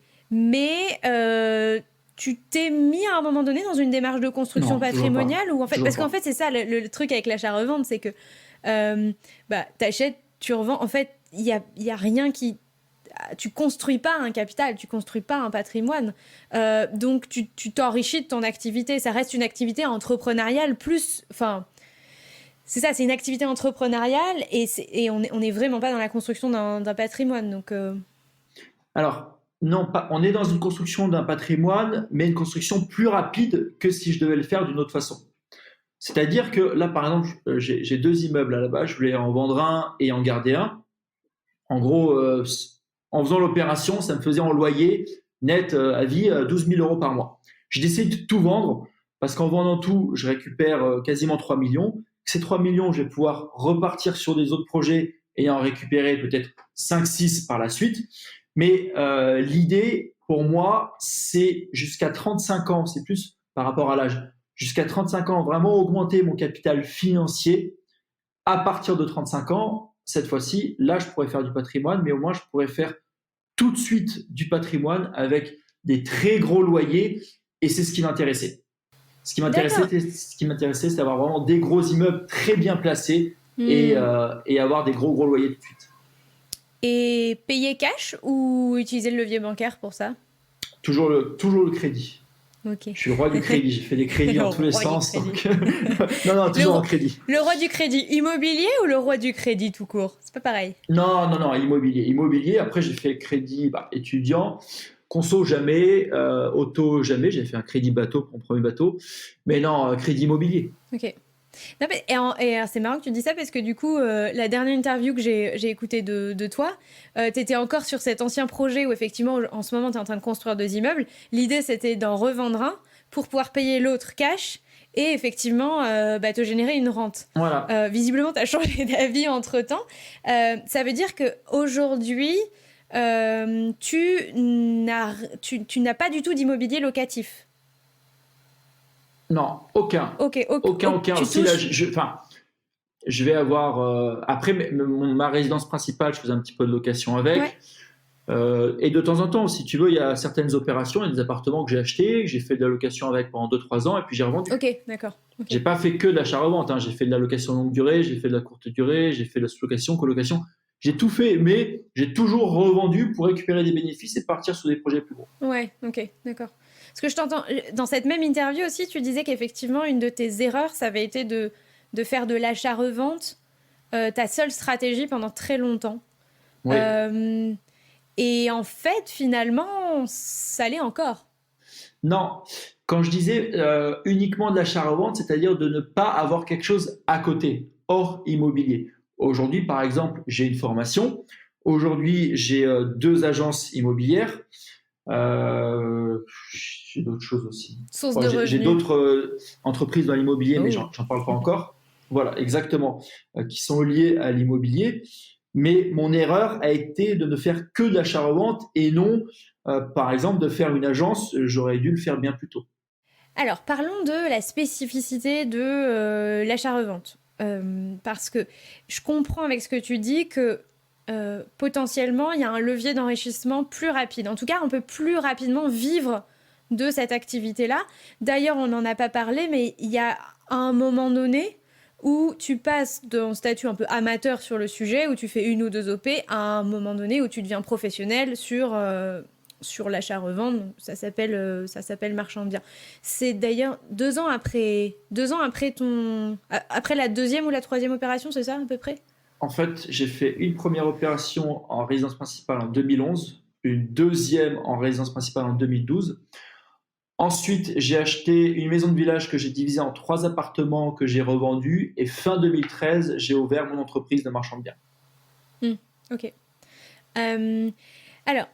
tu t'es mis à un moment donné dans une démarche de construction Non, patrimoniale, ou en fait, parce qu'en pas. fait c'est ça le truc avec l'achat-revente, c'est que t'achètes, tu revends, en fait il y a rien qui... Tu construis pas un capital, tu construis pas un patrimoine, donc tu t'enrichis de ton activité, ça reste une activité entrepreneuriale plus... Enfin, c'est ça, c'est une activité entrepreneuriale et on est vraiment pas dans la construction d'un patrimoine. Donc, Alors, non, pas, on est dans une construction d'un patrimoine, mais une construction plus rapide que si je devais le faire d'une autre façon. C'est-à-dire que là, par exemple, j'ai deux immeubles à la base, je voulais en vendre un et en garder un. En gros, en faisant l'opération, ça me faisait en loyer net à vie 12 000 euros par mois. J'ai décidé de tout vendre parce qu'en vendant tout, je récupère quasiment 3 millions. Ces 3 millions, je vais pouvoir repartir sur des autres projets et en récupérer peut-être 5-6 par la suite. Mais l'idée, pour moi, c'est jusqu'à 35 ans, c'est plus par rapport à l'âge, jusqu'à 35 ans, vraiment augmenter mon capital financier. À partir de 35 ans, cette fois-ci, là, je pourrais faire du patrimoine, mais au moins, je pourrais faire tout de suite du patrimoine avec des très gros loyers. Et c'est ce qui m'intéressait. Ce qui m'intéressait, c'est d'avoir vraiment des gros immeubles très bien placés et avoir des gros loyers tout de suite. Et payer cash ou utiliser le levier bancaire pour ça? Toujours le crédit. Okay. Je suis le roi du crédit, j'ai fait des crédits dans tous les sens. Donc... non, toujours en crédit. Le roi du crédit immobilier ou le roi du crédit tout court? C'est pas pareil. Non, immobilier. Après, j'ai fait crédit étudiant, conso jamais, auto jamais. J'ai fait un crédit bateau pour mon premier bateau. Mais non, crédit immobilier. Ok. Non, et c'est marrant que tu dis ça parce que du coup, la dernière interview que j'ai écoutée de toi, tu étais encore sur cet ancien projet où effectivement, en ce moment, tu es en train de construire 2 immeubles. L'idée, c'était d'en revendre un pour pouvoir payer l'autre cash et effectivement te générer une rente. Voilà. Visiblement, tu as changé d'avis entre-temps. Ça veut dire qu'aujourd'hui, tu n'as pas du tout d'immobilier locatif. Non, aucun. Aucun. Si, là, je vais avoir... après, ma résidence principale, je faisais un petit peu de location avec. Ouais. Et de temps en temps, si tu veux, il y a certaines opérations, il y a des appartements que j'ai achetés, que j'ai fait de la location avec pendant 2-3 ans, et puis j'ai revendu. Ok, d'accord. Okay. J'ai pas fait que de l'achat-revente, hein. J'ai fait de la location longue durée, j'ai fait de la courte durée, j'ai fait de la sous-location, colocation. J'ai tout fait, mais j'ai toujours revendu pour récupérer des bénéfices et partir sur des projets plus gros. Ouais, ok, d'accord. Parce que je t'entends, dans cette même interview aussi, tu disais qu'effectivement, une de tes erreurs, ça avait été de faire de l'achat-revente ta seule stratégie pendant très longtemps. Oui. Et en fait, finalement, ça l'est encore. Non, quand je disais uniquement de l'achat-revente, c'est-à-dire de ne pas avoir quelque chose à côté, hors immobilier. Aujourd'hui, par exemple, j'ai une formation. Aujourd'hui, j'ai 2 agences immobilières. J'ai d'autres choses aussi. Source de revenus. J'ai d'autres entreprises dans l'immobilier, mais j'en parle pas encore. Voilà, exactement, qui sont liées à l'immobilier. Mais mon erreur a été de ne faire que de l'achat-revente et non, par exemple, de faire une agence. J'aurais dû le faire bien plus tôt. Alors, parlons de la spécificité de l'achat-revente. Parce que je comprends avec ce que tu dis que potentiellement, il y a un levier d'enrichissement plus rapide. En tout cas, on peut plus rapidement vivre de cette activité-là. D'ailleurs, on n'en a pas parlé, mais il y a un moment donné où tu passes d'un statut un peu amateur sur le sujet, où tu fais 1 ou 2 OP, à un moment donné où tu deviens professionnel sur l'achat-revente. Ça s'appelle marchand de biens. C'est d'ailleurs 2 ans après la 2e ou la 3e opération, c'est ça à peu près? En fait, j'ai fait une première opération en résidence principale en 2011. une deuxième en résidence principale en 2012. Ensuite, j'ai acheté une maison de village que j'ai divisée en 3 appartements que j'ai revendus. Et fin 2013, j'ai ouvert mon entreprise de marchand de biens. Ok. Alors,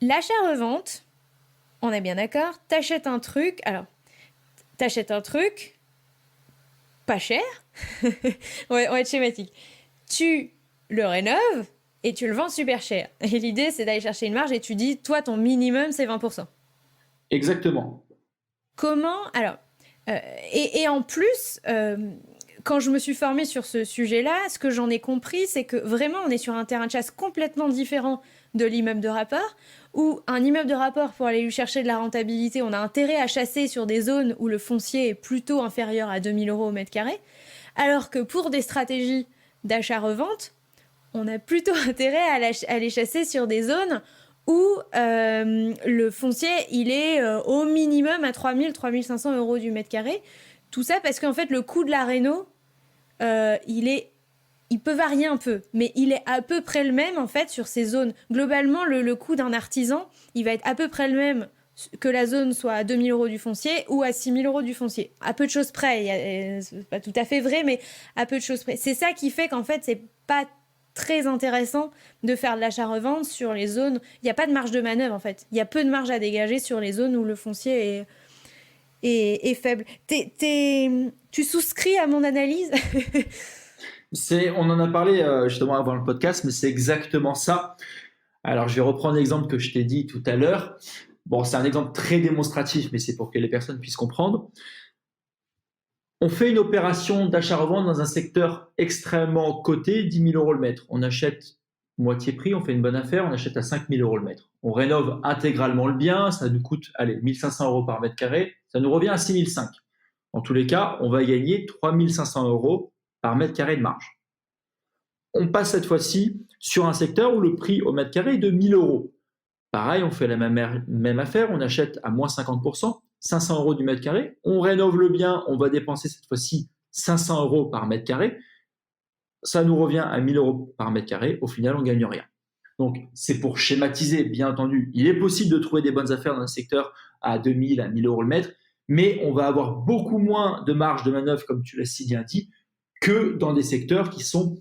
l'achat-revente, on est bien d'accord, t'achètes un truc pas cher, on va être schématique, tu le rénoves et tu le vends super cher. Et l'idée, c'est d'aller chercher une marge et tu dis, toi, ton minimum, c'est 20%. Exactement. Comment, alors, et en plus, quand je me suis formée sur ce sujet-là, ce que j'en ai compris, c'est que vraiment, on est sur un terrain de chasse complètement différent de l'immeuble de rapport, où un immeuble de rapport, pour aller lui chercher de la rentabilité, on a intérêt à chasser sur des zones où le foncier est plutôt inférieur à 2000 euros au mètre carré, alors que pour des stratégies d'achat-revente, on a plutôt intérêt à aller chasser sur des zones où le foncier, il est au minimum à 3000-3500 euros du mètre carré. Tout ça parce qu'en fait, le coût de la réno, il peut varier un peu, mais il est à peu près le même en fait sur ces zones. Globalement, le coût d'un artisan, il va être à peu près le même que la zone soit à 2000 euros du foncier ou à 6000 euros du foncier. À peu de choses près, c'est pas tout à fait vrai, mais à peu de choses près. C'est ça qui fait qu'en fait, c'est pas très intéressant de faire de l'achat-revente sur les zones. Il n'y a pas de marge de manœuvre en fait. Il y a peu de marge à dégager sur les zones où le foncier est faible. Tu souscris à mon analyse? On en a parlé justement avant le podcast, mais c'est exactement ça. Alors, je vais reprendre l'exemple que je t'ai dit tout à l'heure. Bon, c'est un exemple très démonstratif, mais c'est pour que les personnes puissent comprendre. On fait une opération d'achat-revente dans un secteur extrêmement coté, 10 000 euros le mètre. On achète moitié prix, on fait une bonne affaire, on achète à 5 000 euros le mètre. On rénove intégralement le bien, ça nous coûte 1 500 euros par mètre carré, ça nous revient à 6 500. En tous les cas, on va gagner 3 500 euros par mètre carré de marge. On passe cette fois-ci sur un secteur où le prix au mètre carré est de 1 000 euros. Pareil, on fait la même affaire, on achète à moins 50%, 500 euros du mètre carré, on rénove le bien, on va dépenser cette fois-ci 500 euros par mètre carré, ça nous revient à 1 000 euros par mètre carré, au final on ne gagne rien. Donc c'est pour schématiser, bien entendu, il est possible de trouver des bonnes affaires dans un secteur à 2 000, à 1 000 euros le mètre, mais on va avoir beaucoup moins de marge de manœuvre, comme tu l'as si bien dit, que dans des secteurs qui sont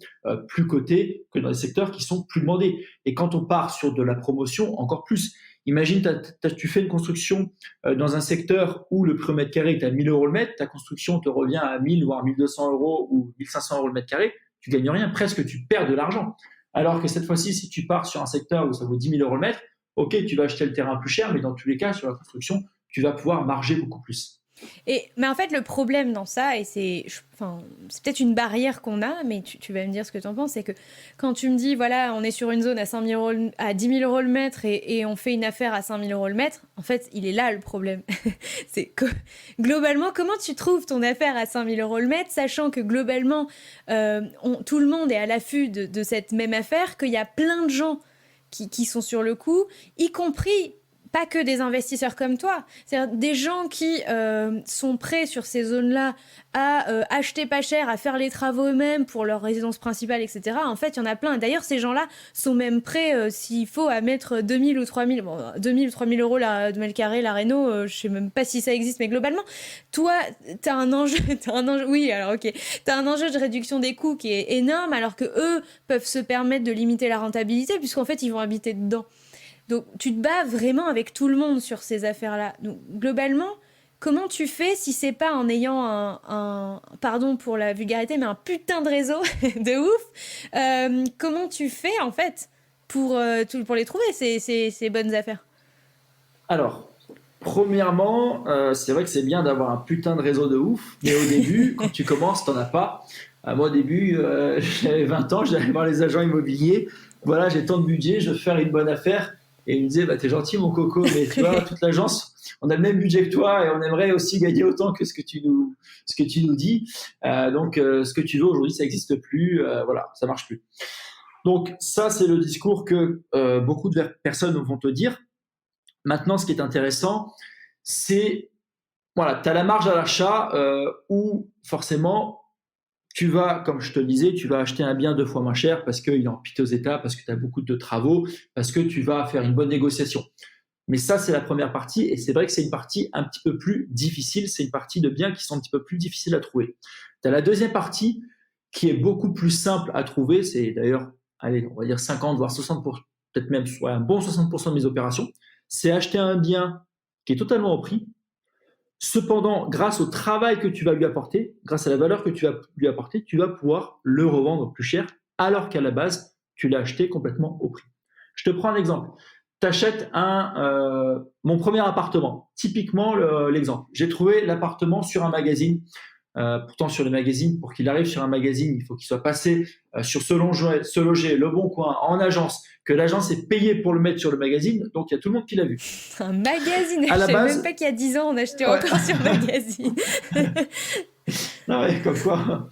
plus cotés, que dans des secteurs qui sont plus demandés. Et quand on part sur de la promotion, encore plus. Imagine, tu fais une construction dans un secteur où le prix au mètre carré est à 1 000 euros le mètre, ta construction te revient à 1 000, voire 1 200 euros ou 1 500 euros le mètre carré, tu gagnes rien, presque tu perds de l'argent. Alors que cette fois-ci, si tu pars sur un secteur où ça vaut 10 000 euros le mètre, ok, tu vas acheter le terrain plus cher, mais dans tous les cas, sur la construction, tu vas pouvoir marger beaucoup plus. Mais en fait, le problème dans ça, et c'est peut-être une barrière qu'on a, mais tu vas me dire ce que tu en penses, c'est que quand tu me dis, voilà, on est sur une zone à 5 000 euros, à 10 000 euros le mètre et on fait une affaire à 5 000 euros le mètre, en fait, il est là le problème. C'est que, globalement, comment tu trouves ton affaire à 5 000 euros le mètre, sachant que globalement, tout le monde est à l'affût de cette même affaire, qu'il y a plein de gens qui sont sur le coup, y compris pas que des investisseurs comme toi, c'est-à-dire des gens qui sont prêts sur ces zones-là à acheter pas cher, à faire les travaux eux-mêmes pour leur résidence principale, etc. En fait, il y en a plein. D'ailleurs, ces gens-là sont même prêts, s'il faut, à mettre 2000 ou 3000, bon, 2000 ou 3000 euros de mètre carré, la réno, je sais même pas si ça existe, mais globalement, toi, t'as un enjeu, oui, alors ok, t'as un enjeu de réduction des coûts qui est énorme, alors que eux peuvent se permettre de limiter la rentabilité, puisqu'en fait, ils vont habiter dedans. Donc, tu te bats vraiment avec tout le monde sur ces affaires-là. Donc, globalement, comment tu fais si c'est pas en ayant pardon pour la vulgarité, mais un putain de réseau de ouf? Comment tu fais, en fait, pour les trouver, ces bonnes affaires? Alors, premièrement, c'est vrai que c'est bien d'avoir un putain de réseau de ouf, mais au début, quand tu commences, t'en as pas. Moi, au début, j'avais 20 ans, j'allais voir les agents immobiliers. Voilà, j'ai tant de budget, je veux faire une bonne affaire. Et ils me disaient, bah, t'es gentil, mon coco, mais tu vois, toute l'agence, on a le même budget que toi et on aimerait aussi gagner autant que ce que tu nous dis. Donc, ce que tu veux aujourd'hui, ça n'existe plus. Voilà, ça marche plus. Donc, ça, c'est le discours que beaucoup de personnes vont te dire. Maintenant, ce qui est intéressant, c'est, voilà, tu as la marge à l'achat où forcément, tu vas, comme je te le disais, tu vas acheter un bien 2 fois moins cher parce qu'il est en piteux état, parce que tu as beaucoup de travaux, parce que tu vas faire une bonne négociation. Mais ça, c'est la première partie, et c'est vrai que c'est une partie un petit peu plus difficile, c'est une partie de biens qui sont un petit peu plus difficiles à trouver. Tu as la deuxième partie qui est beaucoup plus simple à trouver, c'est d'ailleurs, allez, on va dire 50, voire 60%, peut-être même un bon 60% de mes opérations, c'est acheter un bien qui est totalement au prix. Cependant, grâce au travail que tu vas lui apporter, grâce à la valeur que tu vas lui apporter, tu vas pouvoir le revendre plus cher, alors qu'à la base, tu l'as acheté complètement au prix. Je te prends un exemple. Tu achètes mon premier appartement. Typiquement, l'exemple. J'ai trouvé l'appartement sur un magazine. Pourtant, sur les magazines, pour qu'il arrive sur un magazine, il faut qu'il soit passé sur Se Loger, Le Bon Coin, en agence, que l'agence est payée pour le mettre sur le magazine. Donc, il y a tout le monde qui l'a vu. Un magazine. À Je la savais base, même pas qu'il y a 10 ans, on achetait ouais. encore sur magazine. Non, ouais, comme quoi.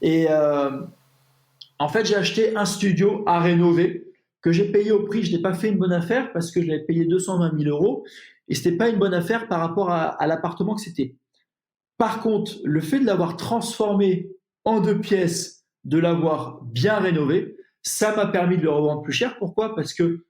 Et en fait, j'ai acheté un studio à rénover que j'ai payé au prix. Je n'ai pas fait une bonne affaire parce que je l'avais payé 220 000 euros et ce n'était pas une bonne affaire par rapport à l'appartement que c'était. Par contre, le fait de l'avoir transformé en 2 pièces, de l'avoir bien rénové, ça m'a permis de le revendre plus cher. Pourquoi ? Parce que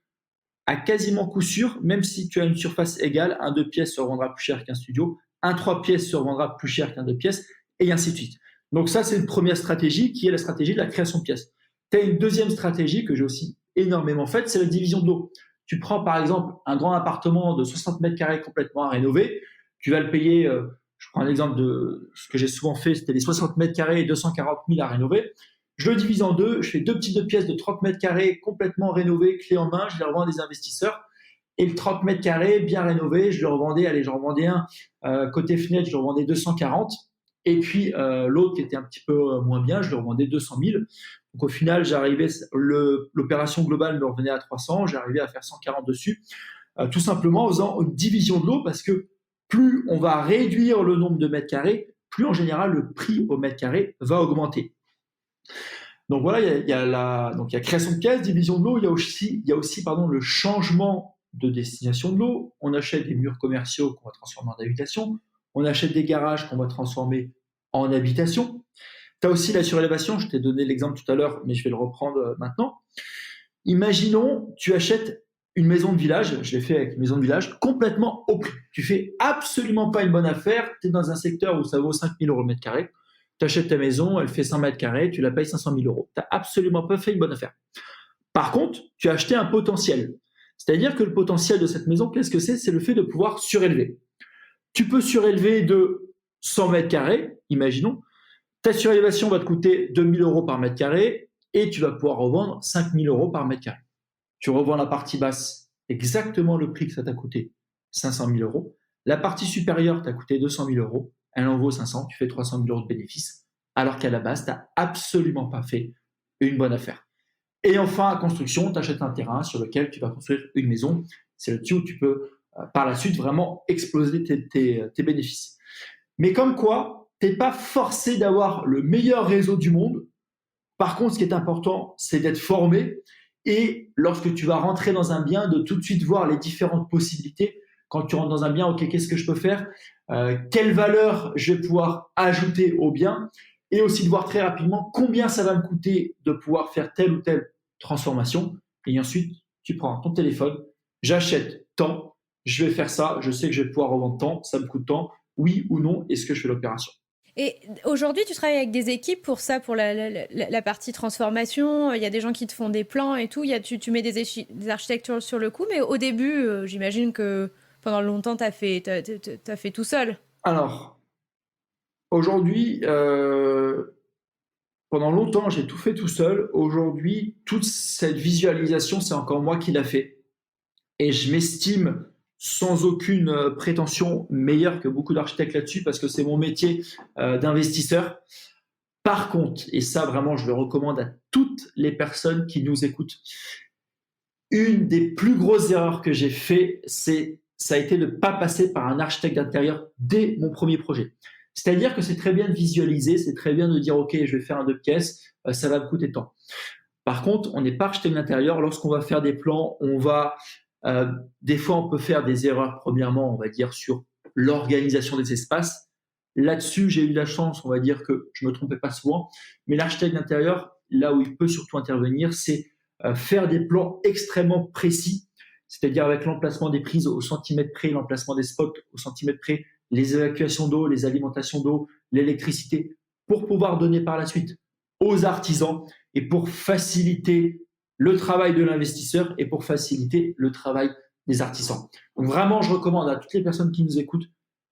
à quasiment coup sûr, même si tu as une surface égale, un 2 pièces se revendra plus cher qu'un studio, un 3 pièces se revendra plus cher qu'un 2 pièces, et ainsi de suite. Donc ça, c'est une première stratégie qui est la stratégie de la création de pièces. Tu as une deuxième stratégie que j'ai aussi énormément faite, c'est la division de l'eau. Tu prends par exemple un grand appartement de 60 mètres carrés complètement à rénover, tu vas le payer, je prends un exemple de ce que j'ai souvent fait, c'était les 60 mètres carrés et 240 000 à rénover. Je le divise en deux, je fais 2 petites pièces de 30 mètres carrés complètement rénovées, clé en main, je les revends à des investisseurs. Et le 30 mètres carrés bien rénové, je le revendais, je revendais un côté fenêtre, je le revendais 240. Et puis l'autre qui était un petit peu moins bien, je le revendais 200 000. Donc au final, l'opération globale me revenait à 300, j'arrivais à faire 140 dessus, tout simplement en faisant une division de l'eau, parce que plus on va réduire le nombre de mètres carrés, plus en général le prix au mètre carré va augmenter. Donc voilà, il y a création de pièces, division de l'eau, il y a aussi le changement de destination de l'eau. On achète des murs commerciaux qu'on va transformer en habitation, on achète des garages qu'on va transformer en habitation. Tu as aussi la surélévation, je t'ai donné l'exemple tout à l'heure, mais je vais le reprendre maintenant. Imaginons, tu achètes une maison de village, je l'ai fait avec une maison de village, complètement au prix. Tu fais absolument pas une bonne affaire, tu es dans un secteur où ça vaut 5 000 euros le mètre carré, tu achètes ta maison, elle fait 100 mètres carrés, tu la payes 500 000 euros. Tu n'as absolument pas fait une bonne affaire. Par contre, tu as acheté un potentiel. C'est-à-dire que le potentiel de cette maison, qu'est-ce que c'est ? C'est le fait de pouvoir surélever. Tu peux surélever de 100 mètres carrés, imaginons. Ta surélévation va te coûter 2 000 euros par mètre carré et tu vas pouvoir revendre 5 000 euros par mètre carré. Tu revends la partie basse exactement le prix que ça t'a coûté, 500 000 euros. La partie supérieure t'a coûté 200 000 euros. Elle en vaut 500, tu fais 300 000 euros de bénéfice, alors qu'à la base, tu n'as absolument pas fait une bonne affaire. Et enfin, à construction, tu achètes un terrain sur lequel tu vas construire une maison. C'est là-dessus où tu peux, par la suite, vraiment exploser tes bénéfices. Mais comme quoi, tu n'es pas forcé d'avoir le meilleur réseau du monde. Par contre, ce qui est important, c'est d'être formé et lorsque tu vas rentrer dans un bien, de tout de suite voir les différentes possibilités. Quand tu rentres dans un bien, ok, qu'est-ce que je peux faire ? Quelle valeur je vais pouvoir ajouter au bien ? Et aussi de voir très rapidement combien ça va me coûter de pouvoir faire telle ou telle transformation. Et ensuite, tu prends ton téléphone, j'achète tant, je vais faire ça, je sais que je vais pouvoir revendre tant, ça me coûte tant, oui ou non, est-ce que je fais l'opération ? Et aujourd'hui, tu travailles avec des équipes pour ça, pour la partie transformation. Il y a des gens qui te font des plans et tout. Tu mets des architectes sur le coup, mais au début, j'imagine que pendant longtemps, t'as fait tout seul. Alors, aujourd'hui, pendant longtemps, j'ai tout fait tout seul. Aujourd'hui, toute cette visualisation, c'est encore moi qui l'a fait. Et je m'estime sans aucune prétention meilleur que beaucoup d'architectes là-dessus parce que c'est mon métier d'investisseur. Par contre, et ça vraiment je le recommande à toutes les personnes qui nous écoutent, une des plus grosses erreurs que j'ai fait, ça a été de ne pas passer par un architecte d'intérieur dès mon premier projet. C'est-à-dire que c'est très bien de visualiser, c'est très bien de dire ok, je vais faire un 2 pièces, ça va me coûter tant. Par contre, on n'est pas architecte d'intérieur. Lorsqu'on va faire des plans, des fois, on peut faire des erreurs, premièrement, on va dire, sur l'organisation des espaces. Là-dessus, j'ai eu de la chance, on va dire que je ne me trompais pas souvent. Mais l'architecte d'intérieur, là où il peut surtout intervenir, c'est faire des plans extrêmement précis, c'est-à-dire avec l'emplacement des prises au centimètre près, l'emplacement des spots au centimètre près, les évacuations d'eau, les alimentations d'eau, l'électricité, pour pouvoir donner par la suite aux artisans et pour faciliter le travail de l'investisseur et pour faciliter le travail des artisans. Donc vraiment, je recommande à toutes les personnes qui nous écoutent,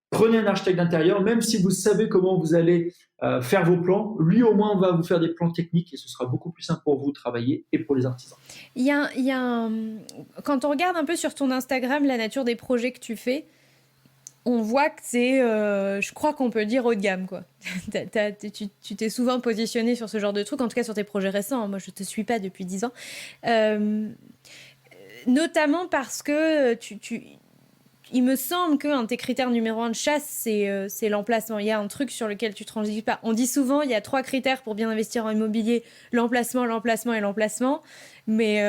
prenez un architecte d'intérieur, même si vous savez comment vous allez faire vos plans, lui au moins va vous faire des plans techniques et ce sera beaucoup plus simple pour vous de travailler et pour les artisans. Quand on regarde un peu sur ton Instagram la nature des projets que tu fais, on voit que c'est, je crois qu'on peut dire haut de gamme, quoi. Tu t'es souvent positionné sur ce genre de truc, en tout cas sur tes projets récents. Moi, je te suis pas depuis 10 ans. Notamment parce que il me semble qu'un de tes critères numéro 1 de chasse, c'est l'emplacement. Il y a un truc sur lequel tu transiges pas. On dit souvent, il y a 3 critères pour bien investir en immobilier: l'emplacement, l'emplacement et l'emplacement. Mais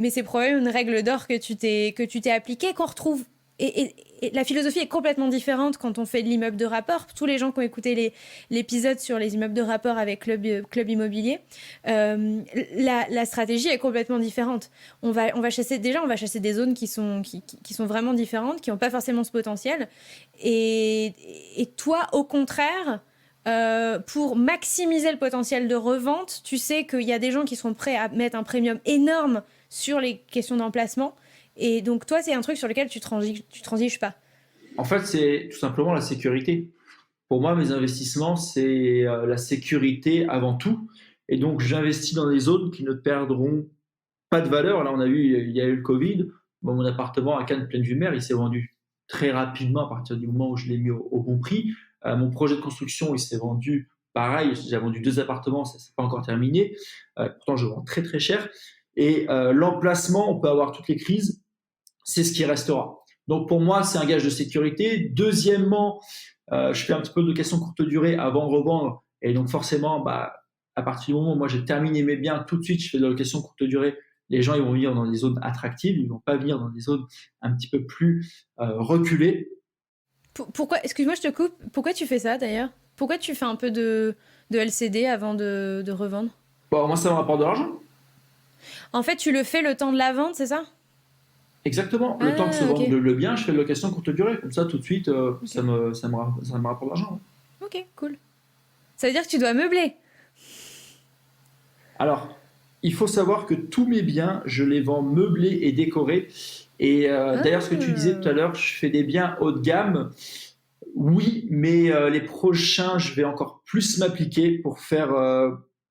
c'est probablement une règle d'or que tu t'es appliquée, qu'on retrouve. Et la philosophie est complètement différente quand on fait de l'immeuble de rapport. Tous les gens qui ont écouté l'épisode sur les immeubles de rapport avec Club Immobilier, la stratégie est complètement différente. On va chasser des zones qui sont vraiment différentes, qui n'ont pas forcément ce potentiel. Et toi, au contraire, pour maximiser le potentiel de revente, tu sais qu'il y a des gens qui sont prêts à mettre un premium énorme sur les questions d'emplacement. Et donc, toi, c'est un truc sur lequel tu transiges pas. En fait, c'est tout simplement la sécurité. Pour moi, mes investissements, c'est la sécurité avant tout. Et donc, j'investis dans des zones qui ne perdront pas de valeur. Là, on a vu, il y a eu le Covid. Bon, mon appartement à Cannes, pleine vue mer, il s'est vendu très rapidement à partir du moment où je l'ai mis au bon prix. Mon projet de construction, il s'est vendu pareil. J'ai vendu 2 appartements, ça s'est pas encore terminé. Pourtant, je vends très, très cher. Et l'emplacement, on peut avoir toutes les crises. C'est ce qui restera. Donc pour moi, c'est un gage de sécurité. Deuxièmement, je fais un petit peu de location courte durée avant de revendre. Et donc forcément, à partir du moment où moi j'ai terminé mes biens, tout de suite, je fais de la location courte durée. Les gens, ils vont venir dans des zones attractives. Ils ne vont pas venir dans des zones un petit peu plus reculées. Pourquoi, excuse-moi, je te coupe. Pourquoi tu fais ça d'ailleurs? Pourquoi tu fais un peu de LCD avant de revendre? Bon, moi, ça me rapporte de l'argent. En fait, tu le fais le temps de la vente, c'est ça? Exactement. Le temps que se vende ok. le bien, je fais de location courte durée. Comme ça, tout de suite, Ok. ça me rapporte de l'argent. Ok, cool. Ça veut dire que tu dois meubler. Alors, il faut savoir que tous mes biens, je les vends meublés et décorés. Et d'ailleurs, ce que tu disais tout à l'heure, je fais des biens haut de gamme. Oui, mais les prochains, je vais encore plus m'appliquer pour faire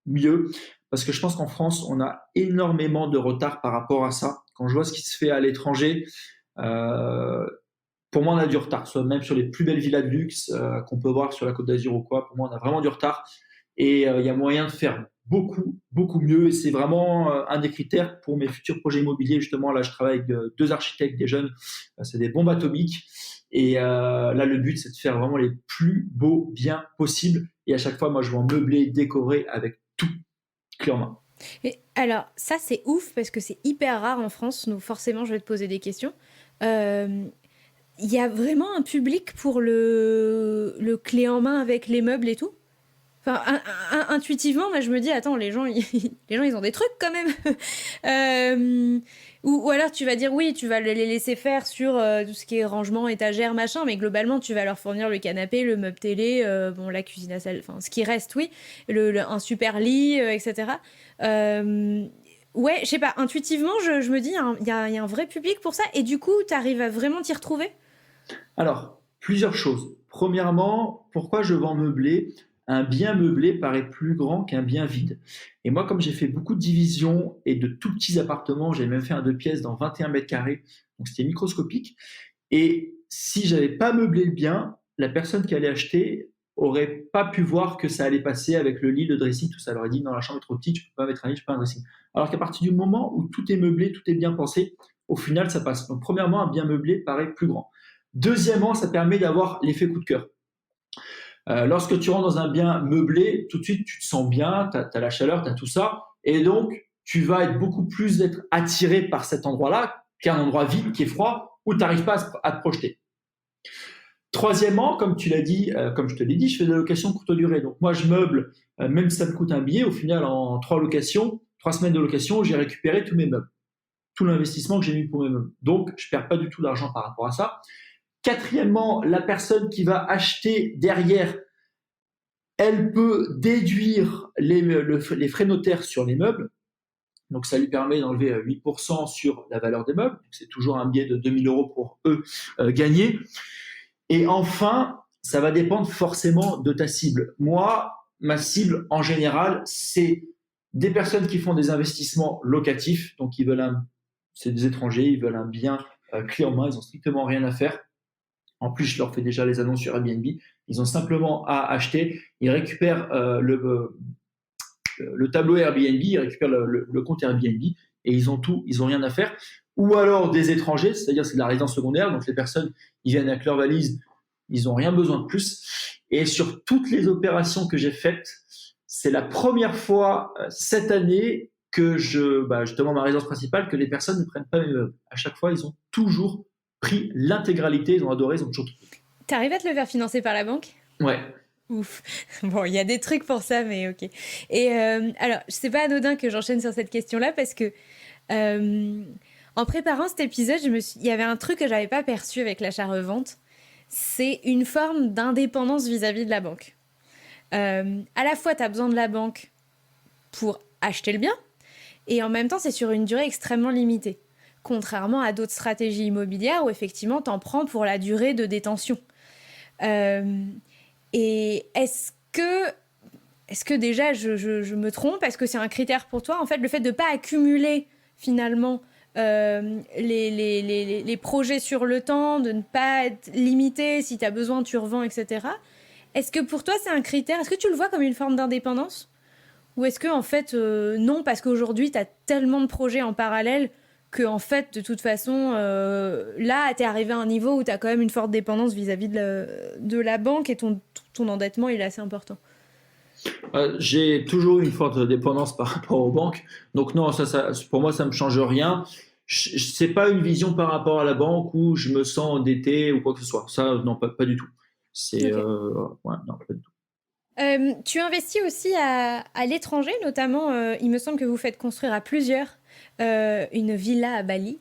mieux. Parce que je pense qu'en France, on a énormément de retard par rapport à ça. Quand je vois ce qui se fait à l'étranger, euh, pour moi, on a du retard. Soit même sur les plus belles villas de luxe qu'on peut voir sur la Côte d'Azur ou quoi. Pour moi, on a vraiment du retard. Et il y a moyen de faire beaucoup, beaucoup mieux. Et c'est vraiment un des critères pour mes futurs projets immobiliers. Justement, là, je travaille avec 2 architectes, des jeunes. C'est des bombes atomiques. Et là, le but, c'est de faire vraiment les plus beaux biens possibles. Et à chaque fois, moi, je vais en meubler, décorer avec tout clé en main. Et alors, ça, c'est ouf parce que c'est hyper rare en France. Donc, forcément, je vais te poser des questions. Il y a vraiment un public pour le clé en main avec les meubles et tout? Enfin, intuitivement, moi, je me dis, attends, les gens, ils ont des trucs quand même. Ou alors tu vas dire, oui, tu vas les laisser faire sur tout ce qui est rangement, étagère, machin, mais globalement, tu vas leur fournir le canapé, le meuble télé, bon, la cuisine à salle, enfin, ce qui reste, oui, un super lit, etc. Ouais, je sais pas, intuitivement, je me dis, il y a un vrai public pour ça, et du coup, tu arrives à vraiment t'y retrouver? Alors, plusieurs choses. Premièrement, pourquoi je vends meublé? Un bien meublé paraît plus grand qu'un bien vide. Et moi, comme j'ai fait beaucoup de divisions et de tout petits appartements, j'ai même fait un 2 pièces dans 21 mètres carrés, donc c'était microscopique. Et si j'avais pas meublé le bien, la personne qui allait acheter aurait pas pu voir que ça allait passer avec le lit, le dressing, tout ça. Elle aurait dit, non, la chambre est trop petite, je peux pas mettre un lit, je peux pas un dressing. Alors qu'à partir du moment où tout est meublé, tout est bien pensé, au final, ça passe. Donc, premièrement, un bien meublé paraît plus grand. Deuxièmement, ça permet d'avoir l'effet coup de cœur. Lorsque tu rentres dans un bien meublé, tout de suite, tu te sens bien, tu as la chaleur, tu as tout ça. Et donc, tu vas être beaucoup plus être attiré par cet endroit-là qu'un endroit vide qui est froid où tu n'arrives pas à te projeter. Troisièmement, comme tu l'as dit, comme je te l'ai dit, je fais de la location courte durée. Donc moi, je meuble, même si ça me coûte un billet, au final, en 3 semaines de location, j'ai récupéré tous mes meubles, tout l'investissement que j'ai mis pour mes meubles. Donc, je perds pas du tout d'argent par rapport à ça. Quatrièmement, la personne qui va acheter derrière, elle peut déduire les frais notaires sur les meubles. Donc, ça lui permet d'enlever 8% sur la valeur des meubles. C'est toujours un billet de 2 000 € pour eux gagner. Et enfin, ça va dépendre forcément de ta cible. Moi, ma cible, en général, c'est des personnes qui font des investissements locatifs. Donc, c'est des étrangers, ils veulent un bien clé en main, ils n'ont strictement rien à faire. En plus, je leur fais déjà les annonces sur Airbnb. Ils ont simplement à acheter. Ils récupèrent le tableau Airbnb, ils récupèrent le compte Airbnb et ils ont tout, ils n'ont rien à faire. Ou alors des étrangers, c'est-à-dire c'est de la résidence secondaire. Donc les personnes, ils viennent avec leur valise, ils n'ont rien besoin de plus. Et sur toutes les opérations que j'ai faites, c'est la première fois cette année que justement ma résidence principale, que les personnes ne prennent pas mes meubles. À chaque fois, ils ont toujours pris l'intégralité, ils ont adoré, ils ont toujours tout pris. T'arrives à te le faire financer par la banque? Ouais. Ouf. Bon, il y a des trucs pour ça, mais ok. Et alors, c'est pas anodin que j'enchaîne sur cette question-là parce que en préparant cet épisode, il y avait un truc que j'avais pas perçu avec l'achat-revente. C'est une forme d'indépendance vis-à-vis de la banque. À la fois, tu as besoin de la banque pour acheter le bien, et en même temps, c'est sur une durée extrêmement limitée. Contrairement à d'autres stratégies immobilières où effectivement, tu en prends pour la durée de détention. Et est-ce que déjà je me trompe? Est-ce que c'est un critère pour toi? En fait, le fait de ne pas accumuler finalement les projets sur le temps, de ne pas être limité, si tu as besoin, tu revends, etc. Est-ce que pour toi, c'est un critère? Est-ce que tu le vois comme une forme d'indépendance? Ou est-ce que, en fait, non, parce qu'aujourd'hui, tu as tellement de projets en parallèle que, en fait, de toute façon, là, tu es arrivé à un niveau où tu as quand même une forte dépendance vis-à-vis de la banque et ton endettement, il est assez important. J'ai toujours eu une forte dépendance par rapport aux banques. Donc non, pour moi, ça ne me change rien. Ce n'est pas une vision par rapport à la banque où je me sens endetté ou quoi que ce soit. Ça, non, pas du tout. C'est, Ok. ouais, non, pas du tout. Tu investis aussi à l'étranger, notamment, il me semble que vous faites construire à plusieurs une villa à Bali.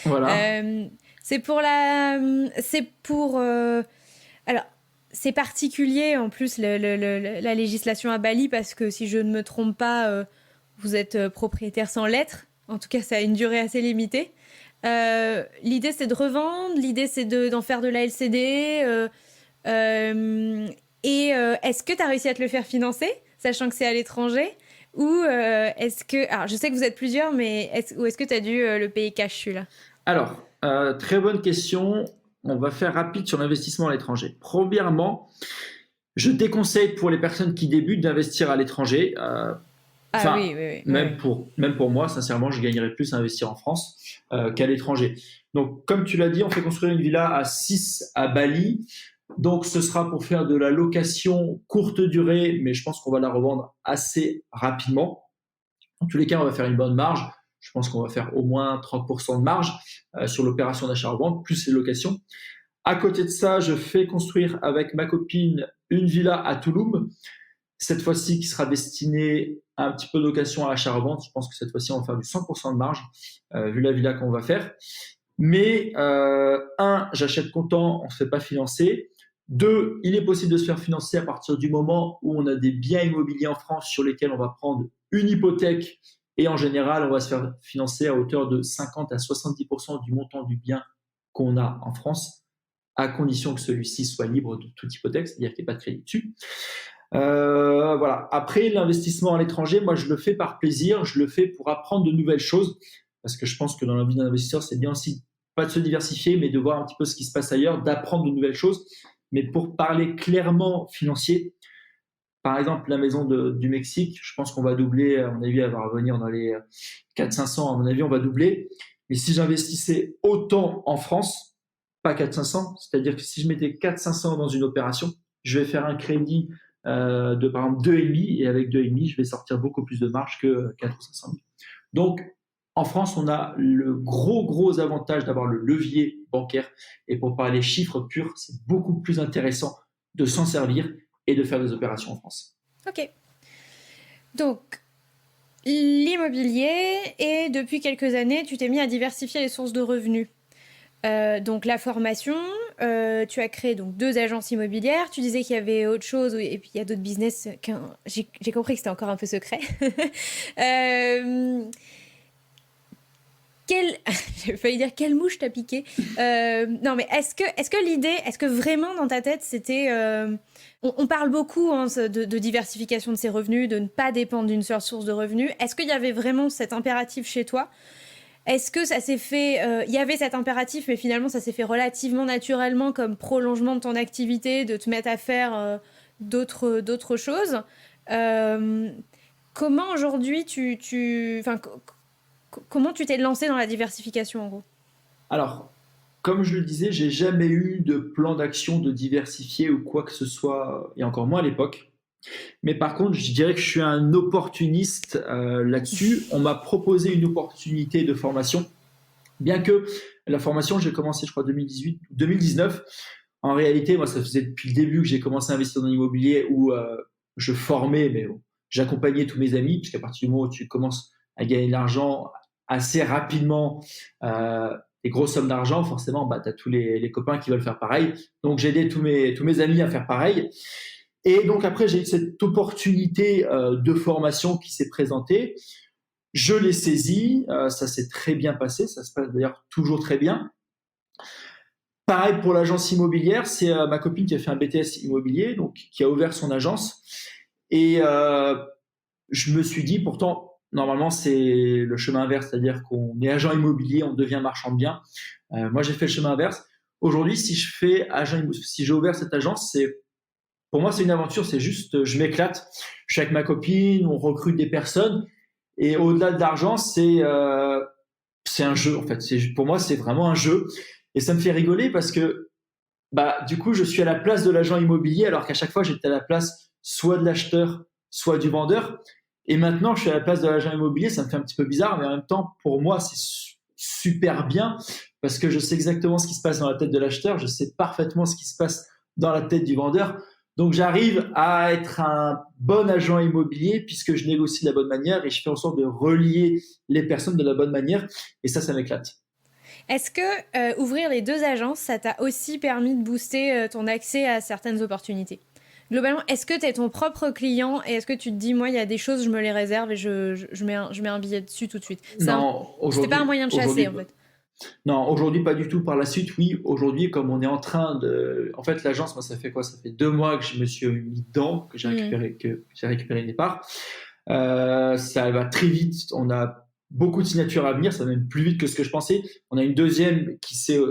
Voilà. Euh, c'est pour la... C'est pour... alors, c'est particulier en plus la législation à Bali parce que si je ne me trompe pas, vous êtes propriétaire sans lettres. En tout cas, ça a une durée assez limitée. L'idée, c'est de revendre. L'idée, c'est d'en faire de la LCD. Est-ce que tu as réussi à te le faire financer, sachant que c'est à l'étranger? Ou est-ce que... Alors, je sais que vous êtes plusieurs, mais est-ce que tu as dû le payer cash, celui-là? Alors, très bonne question. On va faire rapide sur l'investissement à l'étranger. Premièrement, je déconseille pour les personnes qui débutent d'investir à l'étranger. Ah Enfin, oui, oui, oui. même Ouais. pour moi, sincèrement, je gagnerais plus à investir en France qu'à l'étranger. Donc, comme tu l'as dit, on fait construire une villa à 6 à Bali. Donc, ce sera pour faire de la location courte durée, mais je pense qu'on va la revendre assez rapidement. En tous les cas, on va faire une bonne marge. Je pense qu'on va faire au moins 30% de marge sur l'opération d'achat-revente, plus les locations. À côté de ça, je fais construire avec ma copine une villa à Touloum, cette fois-ci qui sera destinée à un petit peu de location à achat-revente. Je pense que cette fois-ci, on va faire du 100% de marge, vu la villa qu'on va faire. Mais, j'achète comptant, on ne se fait pas financer. Deux, il est possible de se faire financer à partir du moment où on a des biens immobiliers en France sur lesquels on va prendre une hypothèque et en général, on va se faire financer à hauteur de 50 à 70% du montant du bien qu'on a en France, à condition que celui-ci soit libre de toute hypothèque, c'est-à-dire qu'il n'y ait pas de crédit dessus. Voilà. Après, l'investissement à l'étranger, moi, je le fais par plaisir, je le fais pour apprendre de nouvelles choses, parce que je pense que dans la vie d'un investisseur, c'est bien aussi pas de se diversifier, mais de voir un petit peu ce qui se passe ailleurs, d'apprendre de nouvelles choses. Mais pour parler clairement financier, par exemple, la maison du Mexique, je pense qu'on va doubler, à mon avis, elle va revenir dans les 400-500, à mon avis, on va doubler. Mais si j'investissais autant en France, pas 400-500, c'est-à-dire que si je mettais 400-500 dans une opération, je vais faire un crédit de par exemple 2,5 et avec 2,5, je vais sortir beaucoup plus de marge que 400 ou 500 000. Donc, En France, on a le gros avantage d'avoir le levier bancaire. Et pour parler chiffres purs, c'est beaucoup plus intéressant de s'en servir et de faire des opérations en France. Ok. Donc, l'immobilier, et depuis quelques années, tu t'es mis à diversifier les sources de revenus. Donc la formation, tu as créé donc 2 agences immobilières. Tu disais qu'il y avait autre chose, et puis il y a d'autres business. J'ai compris que c'était encore un peu secret. Euh, j'ai failli dire quelle mouche t'as piqué. Non, mais est-ce que l'idée, est-ce que vraiment dans ta tête c'était, on parle beaucoup hein, de diversification de ses revenus, de ne pas dépendre d'une seule source de revenus. Est-ce qu'il y avait vraiment cet impératif chez toi? Est-ce que ça s'est fait, il y avait cet impératif, mais finalement ça s'est fait relativement naturellement comme prolongement de ton activité, de te mettre à faire d'autres choses. Euh, Comment aujourd'hui enfin, comment tu t'es lancé dans la diversification en gros? Alors, comme je le disais, j'ai jamais eu de plan d'action de diversifier ou quoi que ce soit, et encore moins à l'époque. Mais par contre, je dirais que je suis un opportuniste là-dessus. On m'a proposé une opportunité de formation, bien que la formation, j'ai commencé, je crois, 2018, 2019. En réalité, moi, ça faisait depuis le début que j'ai commencé à investir dans l'immobilier où je formais, mais bon, j'accompagnais tous mes amis, puisqu'à partir du moment où tu commences à gagner de l'argent assez rapidement, des grosses sommes d'argent, forcément, bah, tu as tous les copains qui veulent faire pareil. Donc, j'ai aidé tous mes amis à faire pareil. Et donc, après, j'ai eu cette opportunité de formation qui s'est présentée. Je l'ai saisie, ça s'est très bien passé, ça se passe d'ailleurs toujours très bien. Pareil pour l'agence immobilière, c'est ma copine qui a fait un BTS immobilier, donc qui a ouvert son agence. Et je me suis dit, pourtant, normalement, c'est le chemin inverse, c'est-à-dire qu'on est agent immobilier, on devient marchand de biens. Moi, j'ai fait le chemin inverse. Aujourd'hui, si j'ai ouvert cette agence, pour moi, c'est une aventure, c'est juste, je m'éclate. Je suis avec ma copine, on recrute des personnes. Et au-delà de l'argent, c'est un jeu, en fait. Pour moi, c'est vraiment un jeu. Et ça me fait rigoler parce que, bah, du coup, je suis à la place de l'agent immobilier, alors qu'à chaque fois, j'étais à la place soit de l'acheteur, soit du vendeur. Et maintenant, je suis à la place de l'agent immobilier. Ça me fait un petit peu bizarre, mais en même temps, pour moi, c'est super bien parce que je sais exactement ce qui se passe dans la tête de l'acheteur. Je sais parfaitement ce qui se passe dans la tête du vendeur. Donc, j'arrive à être un bon agent immobilier puisque je négocie de la bonne manière et je fais en sorte de relier les personnes de la bonne manière. Et ça m'éclate. Est-ce que ouvrir les 2 agences, ça t'a aussi permis de booster ton accès à certaines opportunités? Globalement, est-ce que tu es ton propre client et est-ce que tu te dis, moi, il y a des choses, je me les réserve et je mets un billet dessus tout de suite? Non, C'était pas un moyen de chasser, en fait. non, aujourd'hui pas du tout. Par la suite, oui. Aujourd'hui, comme on est en train de, en fait, l'agence, moi, ça fait quoi? Ça fait 2 mois que je me suis mis dedans, Mm. que j'ai récupéré une part. Ça va très vite. On a beaucoup de signatures à venir. Ça va même plus vite que ce que je pensais. On a une deuxième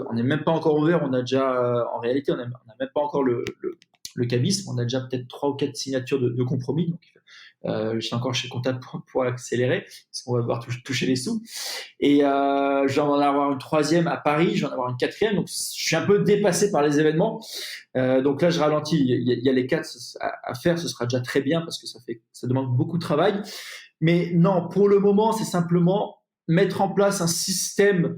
on n'est même pas encore ouvert. On a déjà, en réalité, on n'a même pas encore le cabis. On a déjà peut-être 3 ou 4 signatures de compromis. Donc, je suis encore chez comptable pour accélérer, parce qu'on va devoir toucher les sous. Et je vais en avoir une troisième à Paris, je vais en avoir une quatrième. Donc, je suis un peu dépassé par les événements. Donc là, je ralentis. Il y a les 4 à faire, ce sera déjà très bien parce que ça demande beaucoup de travail. Mais non, pour le moment, c'est simplement mettre en place un système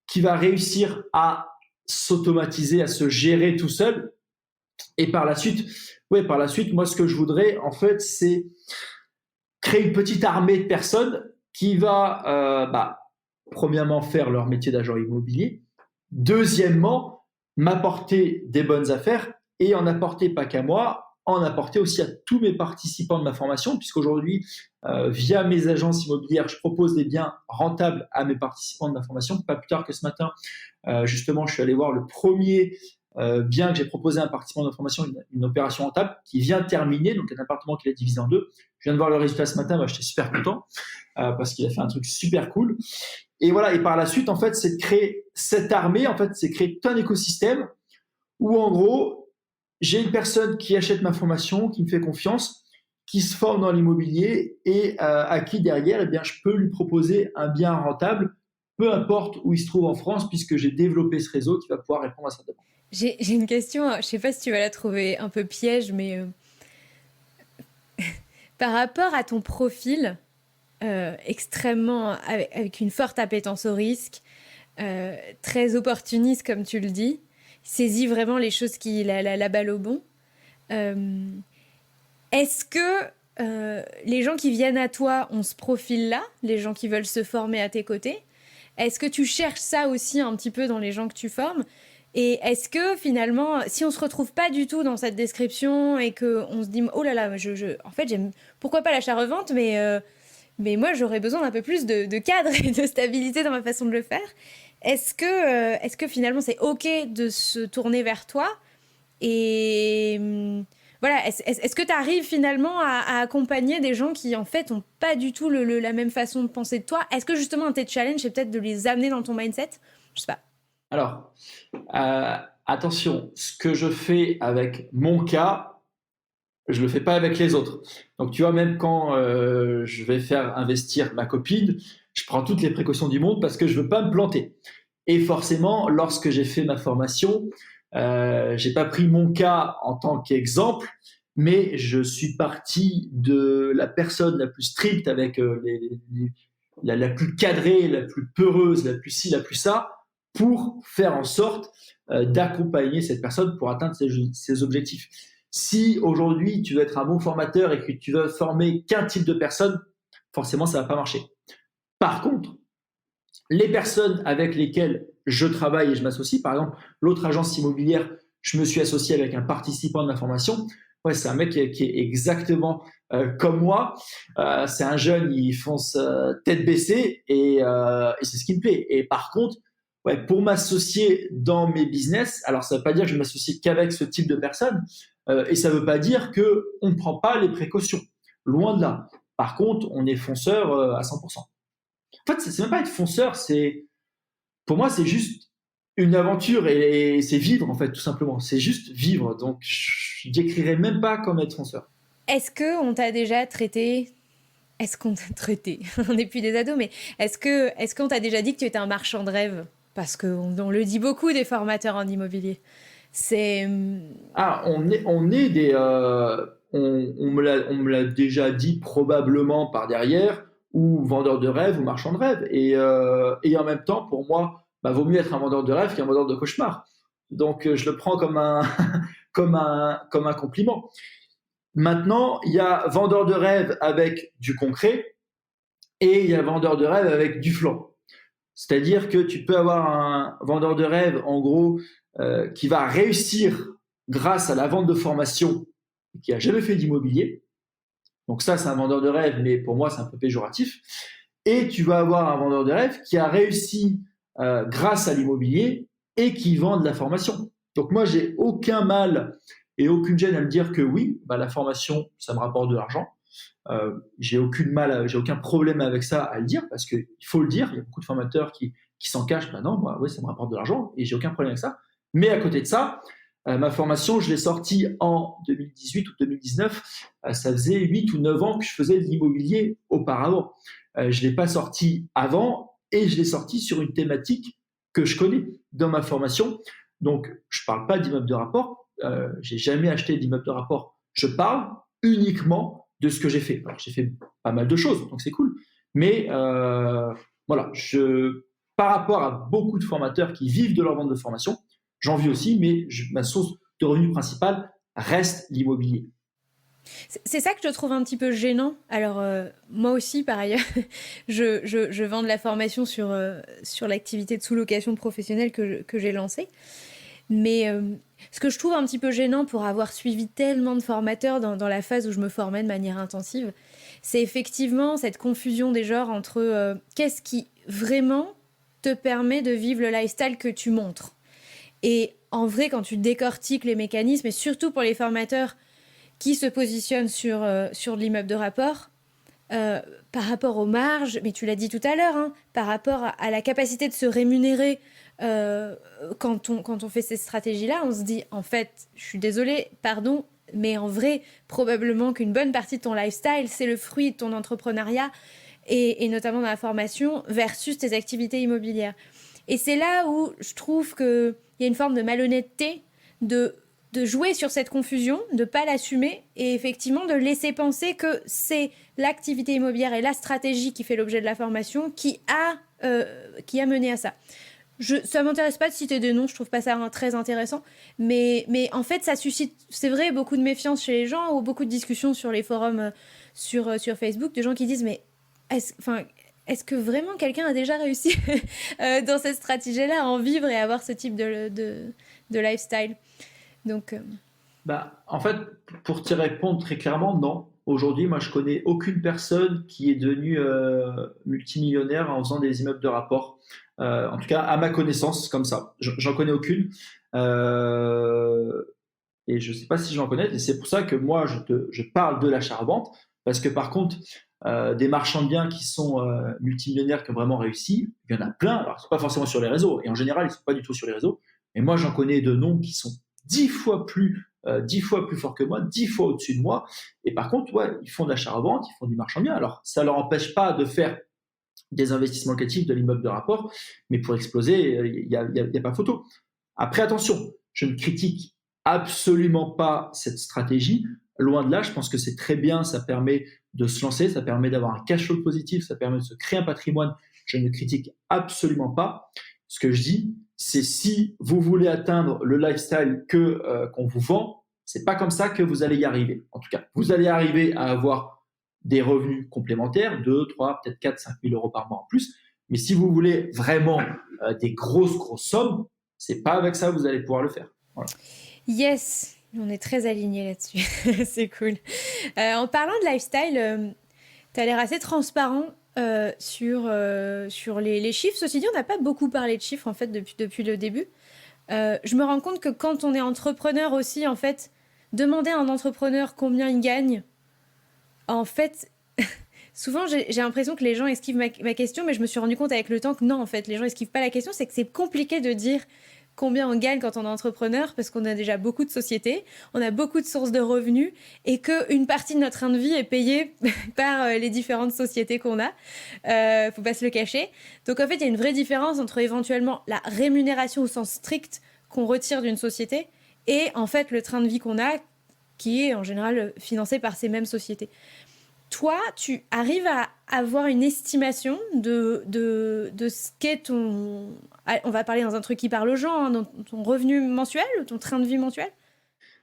qui va réussir à s'automatiser, à se gérer tout seul. Et par la suite, moi, ce que je voudrais, en fait, c'est créer une petite armée de personnes qui va, premièrement, faire leur métier d'agent immobilier. Deuxièmement, m'apporter des bonnes affaires et en apporter pas qu'à moi, en apporter aussi à tous mes participants de ma formation, puisqu'aujourd'hui, via mes agences immobilières, je propose des biens rentables à mes participants de ma formation. Pas plus tard que ce matin, justement, je suis allé voir le premier bien que j'ai proposé à un participant de formation une opération rentable qui vient de terminer, donc un appartement qui est divisé en 2. Je viens de voir le résultat ce matin, j'étais super content parce qu'il a fait un truc super cool. Et voilà, et par la suite, en fait, c'est de créer cette armée, en fait, c'est créer tout un écosystème où, en gros, j'ai une personne qui achète ma formation, qui me fait confiance, qui se forme dans l'immobilier et à qui, derrière, eh bien, je peux lui proposer un bien rentable, peu importe où il se trouve en France, puisque j'ai développé ce réseau qui va pouvoir répondre à sa demande. J'ai une question, je sais pas si tu vas la trouver un peu piège, mais par rapport à ton profil, extrêmement avec une forte appétence au risque, très opportuniste comme tu le dis, saisit vraiment les choses qui la balle au bon. Euh, Est-ce que les gens qui viennent à toi ont ce profil-là, les gens qui veulent se former à tes côtés? Est-ce que tu cherches ça aussi un petit peu dans les gens que tu formes? Et est-ce que finalement, si on se retrouve pas du tout dans cette description et que on se dit oh là là, en fait j'aime pourquoi pas l'achat-revente, mais moi j'aurais besoin d'un peu plus de cadre et de stabilité dans ma façon de le faire. Est-ce que finalement c'est ok de se tourner vers toi et voilà, est-ce que tu arrives finalement à accompagner des gens qui en fait ont pas du tout la même façon de penser de toi? Est-ce que justement un de tes challenges c'est peut-être de les amener dans ton mindset? Je sais pas. Alors, attention, ce que je fais avec mon cas, je le fais pas avec les autres. Donc, tu vois, même quand je vais faire investir ma copine, je prends toutes les précautions du monde parce que je veux pas me planter. Et forcément, lorsque j'ai fait ma formation, j'ai pas pris mon cas en tant qu'exemple, mais je suis parti de la personne la plus stricte avec la plus cadrée, la plus peureuse, la plus ci, la plus ça, pour faire en sorte d'accompagner cette personne pour atteindre ses objectifs. Si aujourd'hui tu veux être un bon formateur et que tu veux former qu'un type de personne, forcément ça va pas marcher. Par contre, les personnes avec lesquelles je travaille et je m'associe, par exemple, l'autre agence immobilière, je me suis associé avec un participant de ma formation. Ouais, c'est un mec qui est exactement comme moi. C'est un jeune, il fonce tête baissée et c'est ce qui me plaît. Et par contre, ouais, pour m'associer dans mes business, alors ça ne veut pas dire que je m'associe qu'avec ce type de personnes et ça ne veut pas dire qu'on ne prend pas les précautions. Loin de là. Par contre, on est fonceur à 100%. En fait, c'est même pas être fonceur, pour moi, c'est juste une aventure et c'est vivre, en fait, tout simplement. C'est juste vivre. Donc, je décrirais même pas comme être fonceur. Est-ce que on t'a déjà traité? Est-ce qu'on t'a traité? On n'est plus des ados, mais est-ce qu'on t'a déjà dit que tu étais un marchand de rêve? Parce qu'on le dit beaucoup des formateurs en immobilier. C'est Ah, on est des. On me l'a déjà dit probablement par derrière, ou vendeur de rêve ou marchand de rêve. Et en même temps, pour moi, bah, vaut mieux être un vendeur de rêve qu'un vendeur de cauchemar. Donc, je le prends comme comme un compliment. Maintenant, il y a vendeur de rêve avec du concret et il y a vendeur de rêve avec du flan. C'est-à-dire que tu peux avoir un vendeur de rêve, en gros, qui va réussir grâce à la vente de formation, qui a jamais fait d'immobilier. Donc ça, c'est un vendeur de rêve, mais pour moi, c'est un peu péjoratif. Et tu vas avoir un vendeur de rêve qui a réussi grâce à l'immobilier et qui vend de la formation. Donc moi, j'ai aucun mal et aucune gêne à me dire que oui, bah, la formation, ça me rapporte de l'argent. J'ai aucun problème avec ça à le dire parce qu'il faut le dire. Il y a beaucoup de formateurs qui s'en cachent. Ben non, moi, ouais, ça me rapporte de l'argent et j'ai aucun problème avec ça. Mais à côté de ça, ma formation, je l'ai sortie en 2018 ou 2019. Ça faisait 8 ou 9 ans que je faisais de l'immobilier auparavant. Je ne l'ai pas sortie avant et je l'ai sortie sur une thématique que je connais dans ma formation. Donc, je ne parle pas d'immeuble de rapport. Je n'ai jamais acheté d'immeuble de rapport. Je parle uniquement de ce que j'ai fait. Alors, j'ai fait pas mal de choses, donc c'est cool. Mais voilà, par rapport à beaucoup de formateurs qui vivent de leur vente de formation, j'en vis aussi, mais ma source de revenus principale reste l'immobilier. c'est ça que je trouve un petit peu gênant. Alors, moi aussi, par ailleurs, je vends de la formation sur l'activité de sous-location professionnelle que j'ai lancée. Mais ce que je trouve un petit peu gênant pour avoir suivi tellement de formateurs dans la phase où je me formais de manière intensive, c'est effectivement cette confusion des genres entre qu'est-ce qui vraiment te permet de vivre le lifestyle que tu montres. Et en vrai, quand tu décortiques les mécanismes, et surtout pour les formateurs qui se positionnent sur de l'immeuble de rapport, euh, par rapport aux marges, mais tu l'as dit tout à l'heure, hein, par rapport à la capacité de se rémunérer quand on fait ces stratégies-là, on se dit, en fait, je suis désolée, pardon, mais en vrai, probablement qu'une bonne partie de ton lifestyle, c'est le fruit de ton entrepreneuriat, et notamment dans la formation, versus tes activités immobilières. Et c'est là où je trouve qu'il y a une forme de malhonnêteté de de jouer sur cette confusion, de ne pas l'assumer et effectivement de laisser penser que c'est l'activité immobilière et la stratégie qui fait l'objet de la formation qui a mené à ça. Ça m'intéresse pas de citer des noms, je trouve pas ça très intéressant, mais en fait ça suscite, c'est vrai, beaucoup de méfiance chez les gens ou beaucoup de discussions sur les forums sur Facebook, de gens qui disent mais est-ce que vraiment quelqu'un a déjà réussi dans cette stratégie-là à en vivre et à avoir ce type de lifestyle. Donc, En fait, pour t'y répondre très clairement, non. Aujourd'hui, moi, je connais aucune personne qui est devenue multimillionnaire en faisant des immeubles de rapport. En tout cas, à ma connaissance, comme ça. J'en connais aucune. Euh, et je ne sais pas si j'en connais. Et c'est pour ça que moi, je parle de l'achat-revente. Parce que par contre, des marchands de biens qui sont multimillionnaires, qui ont vraiment réussi, il y en a plein. Alors, ils ne sont pas forcément sur les réseaux. Et en général, ils ne sont pas du tout sur les réseaux. Et moi, j'en connais de noms qui sont 10 fois plus forts que moi, 10 fois au-dessus de moi. Et par contre, ouais, ils font de l'achat-revente, ils font du marchand bien. Alors, ça ne leur empêche pas de faire des investissements locatifs, de l'immeuble de rapport, mais pour exploser, il n'y a pas photo. Après, attention, je ne critique absolument pas cette stratégie. Loin de là, je pense que c'est très bien, ça permet de se lancer, ça permet d'avoir un cash flow positif, ça permet de se créer un patrimoine. Je ne critique absolument pas. Ce que je dis, c'est si vous voulez atteindre le lifestyle qu'on vous vend, c'est pas comme ça que vous allez y arriver. En tout cas, vous allez arriver à avoir des revenus complémentaires, 2, 3, peut-être 4, 5 000 euros par mois en plus. Mais si vous voulez vraiment des grosses sommes, c'est pas avec ça que vous allez pouvoir le faire. Voilà. Yes, on est très alignés là-dessus. C'est cool. En parlant de lifestyle, tu as l'air assez transparent sur les chiffres. Ceci dit, on n'a pas beaucoup parlé de chiffres en fait depuis le début. Je me rends compte que quand on est entrepreneur aussi, en fait, demander à un entrepreneur combien il gagne, en fait, souvent j'ai l'impression que les gens esquivent ma question, mais je me suis rendu compte avec le temps que non, en fait, les gens esquivent pas la question, c'est que c'est compliqué de dire combien on gagne quand on est entrepreneur parce qu'on a déjà beaucoup de sociétés, on a beaucoup de sources de revenus et qu'une partie de notre train de vie est payée par les différentes sociétés qu'on a. Faut pas se le cacher. Donc en fait, il y a une vraie différence entre éventuellement la rémunération au sens strict qu'on retire d'une société et en fait le train de vie qu'on a qui est en général financé par ces mêmes sociétés. Toi, tu arrives à avoir une estimation de ce qu'est ton... On va parler dans un truc qui parle aux gens, hein, dans ton revenu mensuel, ton train de vie mensuel?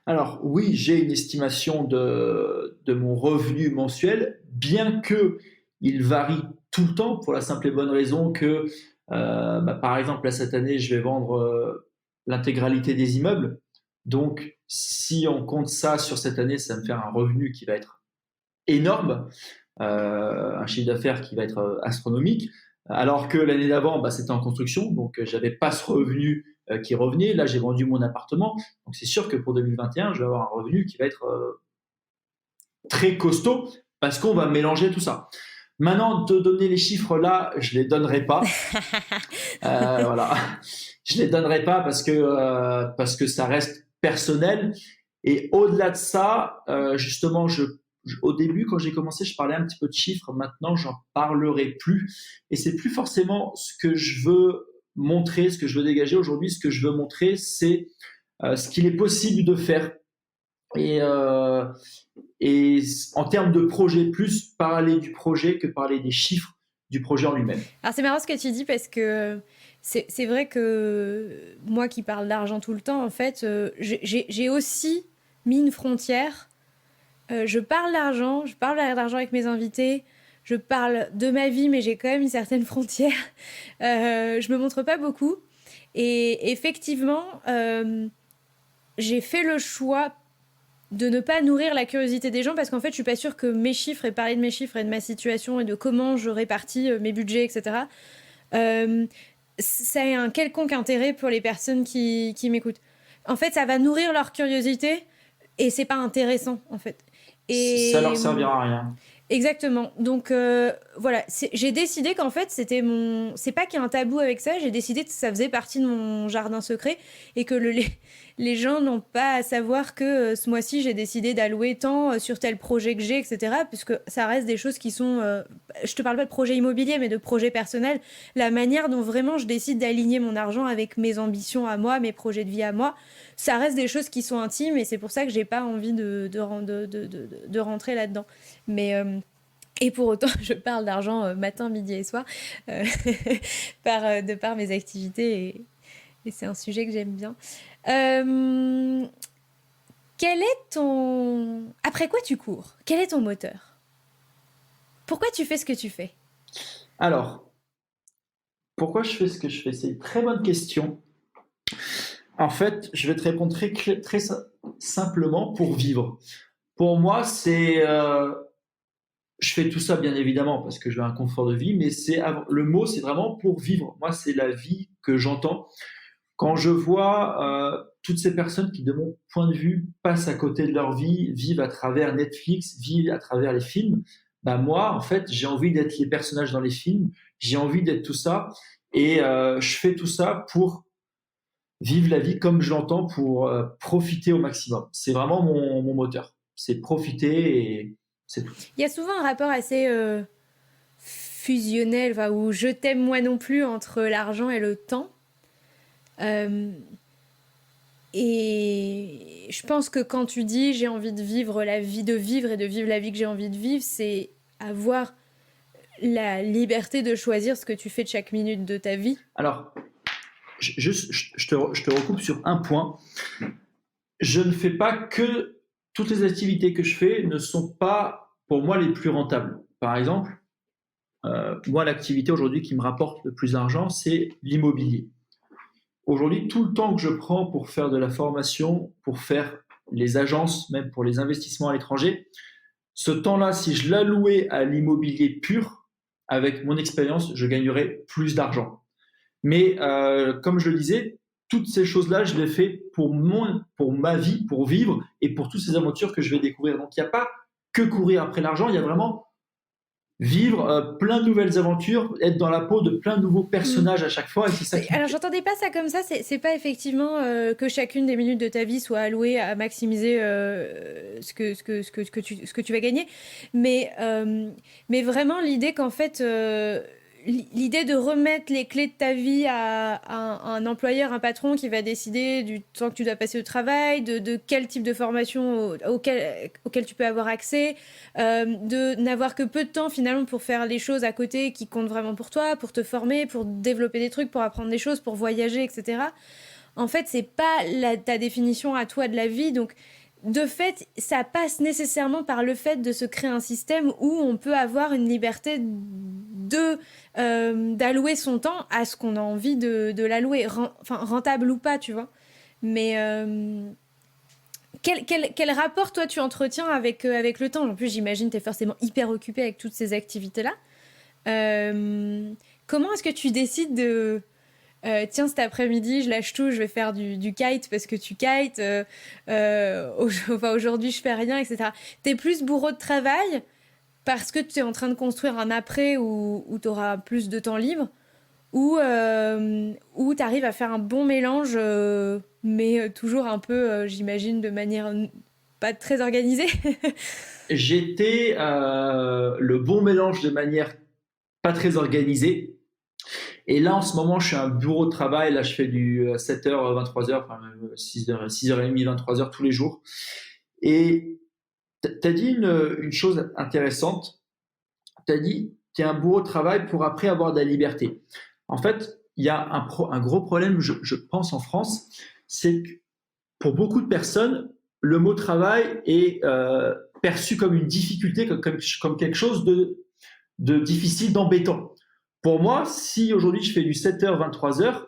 Alors oui, j'ai une estimation de mon revenu mensuel, bien que il varie tout le temps pour la simple et bonne raison que, par exemple, là, cette année, je vais vendre l'intégralité des immeubles. Donc, si on compte ça sur cette année, ça va me faire un revenu qui va être énorme, un chiffre d'affaires qui va être astronomique, alors que l'année d'avant, c'était en construction, donc j'avais pas ce revenu qui revenait. Là, j'ai vendu mon appartement, donc c'est sûr que pour 2021, je vais avoir un revenu qui va être très costaud parce qu'on va mélanger tout ça. Maintenant, de donner les chiffres là, je les donnerai pas. Voilà, je les donnerai pas parce que ça reste personnel. Et au-delà de ça, justement, au début, quand j'ai commencé, je parlais un petit peu de chiffres. Maintenant, j'en parlerai plus. Et c'est plus forcément ce que je veux montrer, ce que je veux dégager aujourd'hui. Ce que je veux montrer, c'est ce qu'il est possible de faire. Et, euh, et en termes de projet, plus parler du projet que parler des chiffres du projet en lui-même. Alors c'est marrant ce que tu dis parce que c'est vrai que moi qui parle d'argent tout le temps, en fait, j'ai aussi mis une frontière. Je parle d'argent, je parle d'argent avec mes invités, je parle de ma vie, mais j'ai quand même une certaine frontière. Je me montre pas beaucoup. Et effectivement, j'ai fait le choix de ne pas nourrir la curiosité des gens parce qu'en fait, je suis pas sûre que mes chiffres et parler de mes chiffres et de ma situation et de comment je répartis mes budgets, etc., ça a un quelconque intérêt pour les personnes qui m'écoutent. En fait, ça va nourrir leur curiosité et c'est pas intéressant, en fait. Ça leur servira à rien. Exactement. Donc, voilà, j'ai décidé qu'en fait, c'est pas qu'il y a un tabou avec ça, j'ai décidé que ça faisait partie de mon jardin secret et que les gens n'ont pas à savoir que ce mois-ci, j'ai décidé d'allouer tant sur tel projet que j'ai, etc. Puisque ça reste des choses qui sont. Je te parle pas de projet immobilier, mais de projet personnel. La manière dont vraiment je décide d'aligner mon argent avec mes ambitions à moi, mes projets de vie à moi, ça reste des choses qui sont intimes et c'est pour ça que j'ai pas envie de rentrer là-dedans. Mais. Et pour autant, je parle d'argent matin, midi et soir, euh, de par mes activités, et c'est un sujet que j'aime bien. Euh, Quel est ton... Après quoi tu cours? Quel est ton moteur? Pourquoi tu fais ce que tu fais? Alors, pourquoi je fais ce que je fais? C'est une très bonne question. En fait, je vais te répondre très simplement pour vivre. Pour moi, je fais tout ça bien évidemment parce que je veux un confort de vie, mais le mot, c'est vraiment pour vivre. Moi, c'est la vie que j'entends. Quand je vois toutes ces personnes qui, de mon point de vue, passent à côté de leur vie, vivent à travers Netflix, vivent à travers les films, bah moi, en fait, j'ai envie d'être les personnages dans les films, j'ai envie d'être tout ça, et je fais tout ça pour vivre la vie comme je l'entends, pour profiter au maximum. C'est vraiment mon moteur. C'est profiter et c'est tout. Il y a souvent un rapport assez fusionnel, enfin, où je t'aime moi non plus entre l'argent et le temps. Euh, et je pense que quand tu dis j'ai envie de vivre la vie de vivre et de vivre la vie que j'ai envie de vivre, c'est avoir la liberté de choisir ce que tu fais de chaque minute de ta vie. Alors, je te recoupe sur un point. Je ne fais pas que toutes les activités que je fais ne sont pas pour moi les plus rentables. Par exemple, moi l'activité aujourd'hui qui me rapporte le plus d'argent, c'est l'immobilier. Aujourd'hui, tout le temps que je prends pour faire de la formation, pour faire les agences, même pour les investissements à l'étranger, ce temps-là, si je l'allouais à l'immobilier pur, avec mon expérience, je gagnerais plus d'argent. Mais comme je le disais, toutes ces choses-là, je les fais pour ma vie, pour vivre et pour toutes ces aventures que je vais découvrir. Donc il n'y a pas que courir après l'argent, il y a vraiment vivre plein de nouvelles aventures, être dans la peau de plein de nouveaux personnages à chaque fois. Et c'est ça qui me Alors plaît. j'entendais pas ça comme ça, c'est pas effectivement que chacune des minutes de ta vie soit allouée à maximiser ce que tu vas gagner, mais vraiment l'idée qu'en fait l'idée de remettre les clés de ta vie à un employeur, un patron qui va décider du temps que tu dois passer au travail, de quel type de formation auquel tu peux avoir accès, de n'avoir que peu de temps finalement pour faire les choses à côté qui comptent vraiment pour toi, pour te former, pour développer des trucs, pour apprendre des choses, pour voyager, etc. En fait, c'est pas ta définition à toi de la vie, donc de fait, ça passe nécessairement par le fait de se créer un système où on peut avoir une liberté d'allouer son temps à ce qu'on a envie de l'allouer, enfin rentable ou pas, tu vois. Mais quel rapport toi tu entretiens avec le temps? En plus, j'imagine que tu es forcément hyper occupé avec toutes ces activités-là. Comment est-ce que tu décides de tiens, cet après-midi, je lâche tout, je vais faire du kite parce que tu kites. Enfin, aujourd'hui, je fais rien, etc. T'es plus bourreau de travail parce que tu es en train de construire un après où tu auras plus de temps libre ou tu arrives à faire un bon mélange, mais toujours un peu, j'imagine, de manière pas très organisée. J'étais le bon mélange de manière pas très organisée. Et là, en ce moment, je suis un bureau de travail. Là, je fais du 7h, 23h, enfin 6h, 6h30, 23h tous les jours. Et tu as dit une chose intéressante. Tu as dit, tu es un bureau de travail pour après avoir de la liberté. En fait, il y a un gros problème, je pense, en France, c'est que pour beaucoup de personnes, le mot travail est perçu comme une difficulté, comme quelque chose de difficile, d'embêtant. Pour moi, si aujourd'hui je fais du 7h, 23h,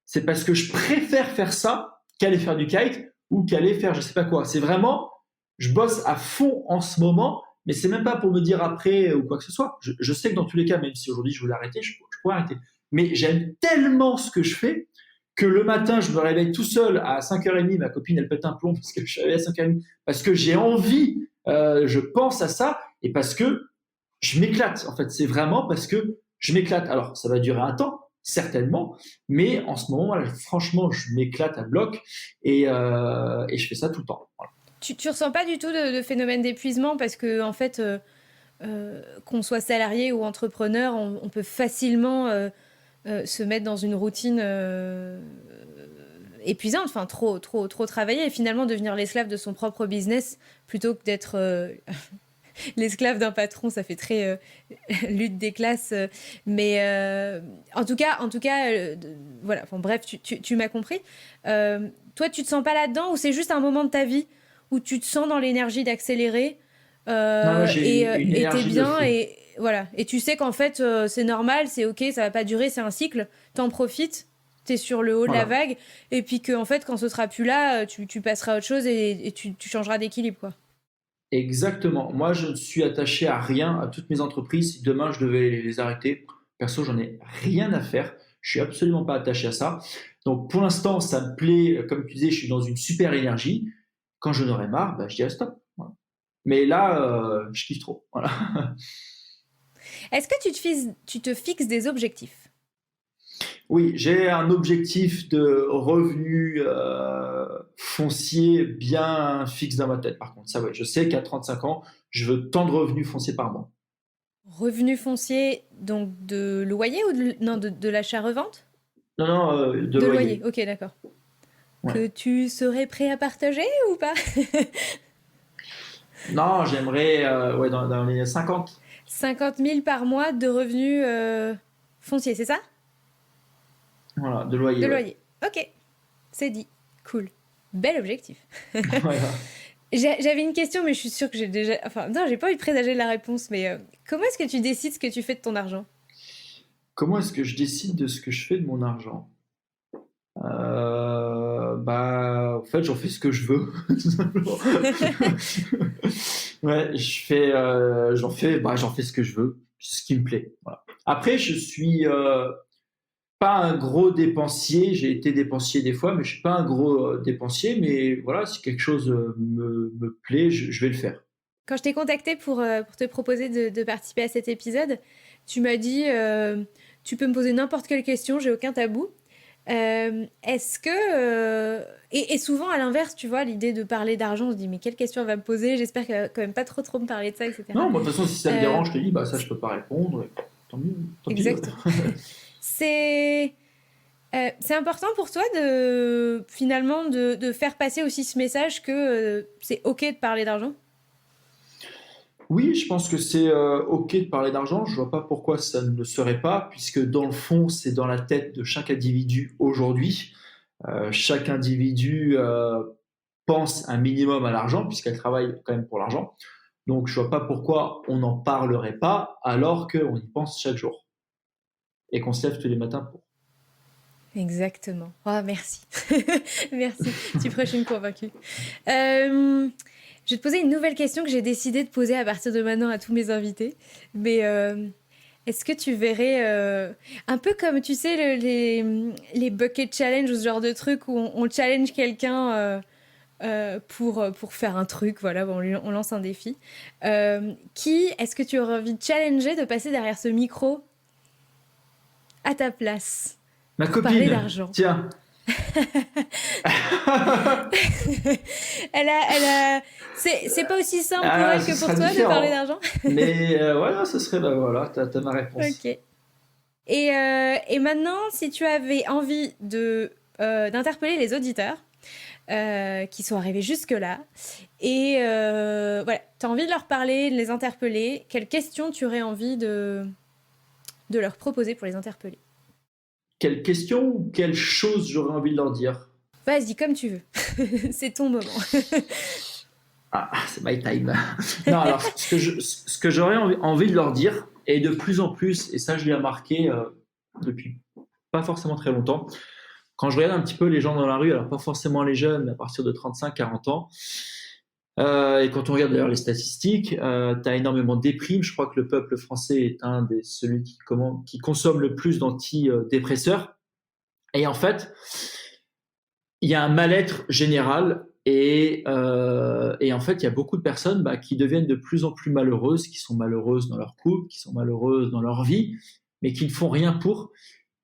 c'est parce que je préfère faire ça qu'aller faire du kite ou qu'aller faire je sais pas quoi. C'est vraiment, je bosse à fond en ce moment, mais c'est même pas pour me dire après ou quoi que ce soit. Je sais que dans tous les cas, même si aujourd'hui je voulais arrêter, je pourrais arrêter. Mais j'aime tellement ce que je fais que le matin, je me réveille tout seul à 5h30, ma copine, elle pète un plomb parce que je suis réveillé à 5h30, parce que j'ai envie, je pense à ça, et parce que je m'éclate. En fait, c'est vraiment parce que je m'éclate. Alors, ça va durer un temps, certainement, mais en ce moment, là, franchement, je m'éclate à bloc et je fais ça tout le temps. Voilà. Tu ressens pas du tout de phénomène d'épuisement parce que, en fait, qu'on soit salarié ou entrepreneur, on peut facilement se mettre dans une routine épuisante, enfin trop travailler et finalement devenir l'esclave de son propre business plutôt que d'être l'esclave d'un patron. Ça fait très lutte des classes, mais en tout cas, voilà. Enfin, bref, tu m'as compris. Toi, tu te sens pas là-dedans ou c'est juste un moment de ta vie où tu te sens dans l'énergie d'accélérer Non, là, j'ai une et t'es énergie de bien fou. et voilà. Et tu sais qu'en fait, c'est normal, c'est ok, ça va pas durer, c'est un cycle. T'en profites, t'es sur le haut de la Voilà. vague, et puis que en fait, quand ce sera plus là, tu passeras à autre chose et tu changeras d'équilibre, quoi. Exactement. Moi, je ne suis attaché à rien, à toutes mes entreprises. Si demain je devais les arrêter, perso, j'en ai rien à faire. Je suis absolument pas attaché à ça. Donc, pour l'instant, ça me plaît. Comme tu disais, je suis dans une super énergie. Quand je n'aurai marre, bah, je dirai stop. Voilà. Mais là, je kiffe trop. Voilà. Est-ce que tu te fixes des objectifs? Oui, j'ai un objectif de revenu foncier bien fixe dans ma tête. Par contre, ça, ouais, je sais qu'à 35 ans, je veux tant de revenus fonciers par mois. Revenu foncier, donc de loyer ou non, de l'achat-revente? Non, non, de De loyer, loyer. ok, d'accord. Ouais. Que tu serais prêt à partager ou pas? Non, j'aimerais ouais, dans les 50. 50 000 par mois de revenus fonciers, c'est ça? Voilà, de loyer, De ouais. loyer. Ok, c'est dit. Cool. Bel objectif. Voilà. J'avais une question, mais je suis sûre que j'ai déjà. Enfin, non, j'ai pas envie de présager la réponse, mais comment est-ce que tu décides ce que tu fais de ton argent? Comment est-ce que je décide de ce que je fais de mon argent? Bah, en fait, j'en fais ce que je veux, tout simplement. Ouais, j'en fais ce que je veux, ce qui me plaît. Voilà. Après, je suis pas un gros dépensier. J'ai été dépensier des fois, mais je suis pas un gros dépensier. Mais voilà, si quelque chose me plaît, je vais le faire. Quand je t'ai contacté pour te proposer de participer à cet épisode, tu m'as dit tu peux me poser n'importe quelle question, j'ai aucun tabou. Est-ce que. Et souvent, à l'inverse, tu vois, l'idée de parler d'argent, on se dit mais quelle question elle va me poser? J'espère qu'elle va quand même pas trop me parler de ça, etc. Non, moi, de toute façon, si ça me Euh, dérange, je te dis, bah ça, je peux pas répondre. Et tant mieux, tant pis. Ouais. Exactement. C'est. C'est important pour toi de finalement de faire passer aussi ce message que c'est ok de parler d'argent. Oui, je pense que c'est OK de parler d'argent. Je vois pas pourquoi ça ne le serait pas, puisque dans le fond, c'est dans la tête de chaque individu aujourd'hui. Chaque individu pense un minimum à l'argent, puisqu'elle travaille quand même pour l'argent. Donc, je vois pas pourquoi on n'en parlerait pas alors qu'on y pense chaque jour et qu'on se lève tous les matins pour. Exactement. Oh, merci. Merci. Tu prêches une convaincue. Euh, je vais te poser une nouvelle question que j'ai décidé de poser à partir de maintenant à tous mes invités. Mais est-ce que tu verrais, un peu comme tu sais, les bucket challenge ou ce genre de truc où on challenge quelqu'un pour faire un truc, voilà, bon, on lance un défi. Qui est-ce que tu aurais envie de challenger de passer derrière ce micro à ta place Ma pour parler copine, d'argent? tiens. C'est pas aussi simple pour Ah, elle ce que pour sera toi de parler différent. d'argent? Mais voilà, ce serait, bah voilà, t'as ma réponse. Ok. Et maintenant, si tu avais envie d'interpeller les auditeurs qui sont arrivés jusque-là, et voilà, tu as envie de leur parler, de les interpeller, quelles questions tu aurais envie de leur proposer pour les interpeller? Quelle question ou quelle chose j'aurais envie de leur dire? Vas-y, comme tu veux. C'est ton moment. Ah, c'est my time. Non, alors, ce que j'aurais envie de leur dire, et de plus en plus, et ça je l'ai remarqué depuis pas forcément très longtemps, quand je regarde un petit peu les gens dans la rue, alors pas forcément les jeunes, mais à partir de 35-40 ans, et quand on regarde d'ailleurs les statistiques, tu as énormément de déprimes. Je crois que le peuple français est celui qui consomme le plus d'antidépresseurs. Et en fait, il y a un mal-être général Et en fait, il y a beaucoup de personnes qui deviennent de plus en plus malheureuses, qui sont malheureuses dans leur couple, qui sont malheureuses dans leur vie, mais qui ne font rien pour.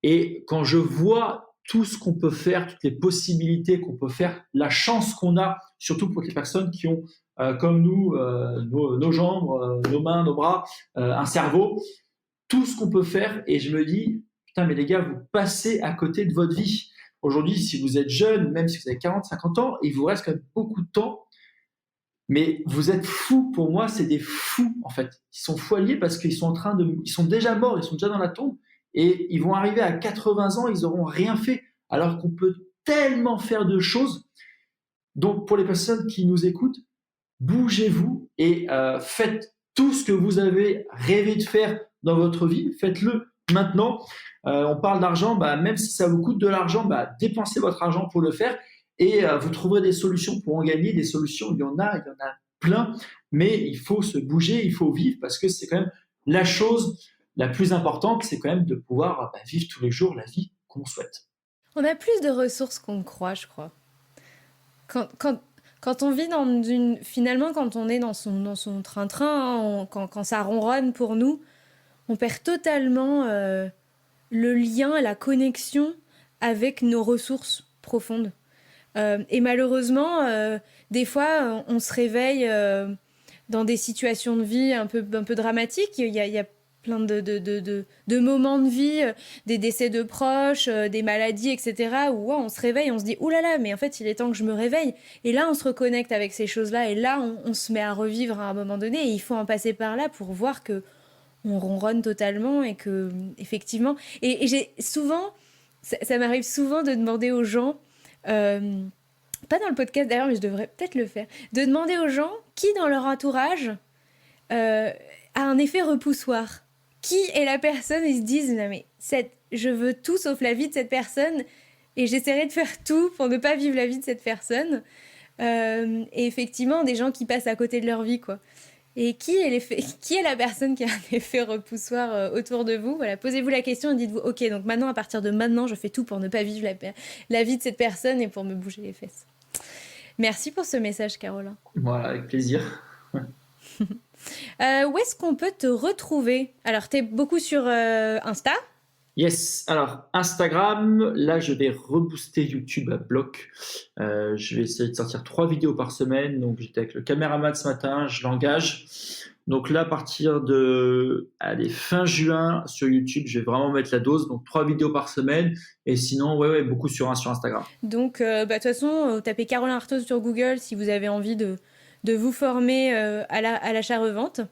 Et quand je vois tout ce qu'on peut faire, toutes les possibilités qu'on peut faire, la chance qu'on a, surtout pour les personnes qui ont, comme nous, nos jambes, nos mains, nos bras, un cerveau, tout ce qu'on peut faire, et je me dis, putain, mais les gars, vous passez à côté de votre vie. Aujourd'hui, si vous êtes jeune, même si vous avez 40, 50 ans, il vous reste quand même beaucoup de temps, mais vous êtes fous. Pour moi, c'est des fous, en fait. Ils sont fous alliés parce qu'ils sont ils sont déjà morts, ils sont déjà dans la tombe, et ils vont arriver à 80 ans, ils n'auront rien fait, alors qu'on peut tellement faire de choses. Donc, pour les personnes qui nous écoutent, bougez-vous et faites tout ce que vous avez rêvé de faire dans votre vie, faites-le maintenant. On parle d'argent, même si ça vous coûte de l'argent, dépensez votre argent pour le faire et vous trouverez des solutions pour en gagner. Des solutions, il y en a plein, mais il faut se bouger, il faut vivre parce que c'est quand même la chose la plus importante, c'est quand même de pouvoir vivre tous les jours la vie qu'on souhaite. On a plus de ressources qu'on ne croit, je crois. Quand on vit dans une... Finalement, quand on est dans son train-train, quand ça ronronne pour nous, on perd totalement le lien, la connexion avec nos ressources profondes. Et malheureusement, des fois, on se réveille dans des situations de vie un peu dramatiques. Il y a plein de moments de vie, des décès de proches, des maladies, etc. où on se réveille, on se dit « Ouh là là, mais en fait, il est temps que je me réveille ». Et là, on se reconnecte avec ces choses-là. Et là, on se met à revivre à un moment donné. Et il faut en passer par là pour voir que on ronronne totalement et que, effectivement... Et j'ai souvent... Ça m'arrive souvent de demander aux gens... pas dans le podcast d'ailleurs, mais je devrais peut-être le faire, de demander aux gens qui dans leur entourage a un effet repoussoir. Qui est la personne? Ils se disent non mais je veux tout sauf la vie de cette personne et j'essaierai de faire tout pour ne pas vivre la vie de cette personne. Et effectivement, des gens qui passent à côté de leur vie, quoi. Et qui est la personne qui a un effet repoussoir autour de vous? Voilà, posez-vous la question et dites-vous ok, donc maintenant, à partir de maintenant, je fais tout pour ne pas vivre la vie de cette personne et pour me bouger les fesses. Merci pour ce message, Carolin. Voilà, avec plaisir. Où est-ce qu'on peut te retrouver? Alors, tu es beaucoup sur Insta? Yes, alors Instagram, là je vais rebooster YouTube à bloc. Je vais essayer de sortir 3 vidéos par semaine. Donc j'étais avec le caméraman ce matin, je l'engage. Donc là, à partir de fin juin sur YouTube, je vais vraiment mettre la dose. Donc 3 vidéos par semaine. Et sinon, ouais, beaucoup sur Instagram. Donc, de toute façon, tapez Carolin Artaud sur Google si vous avez envie de vous former à l'achat-revente.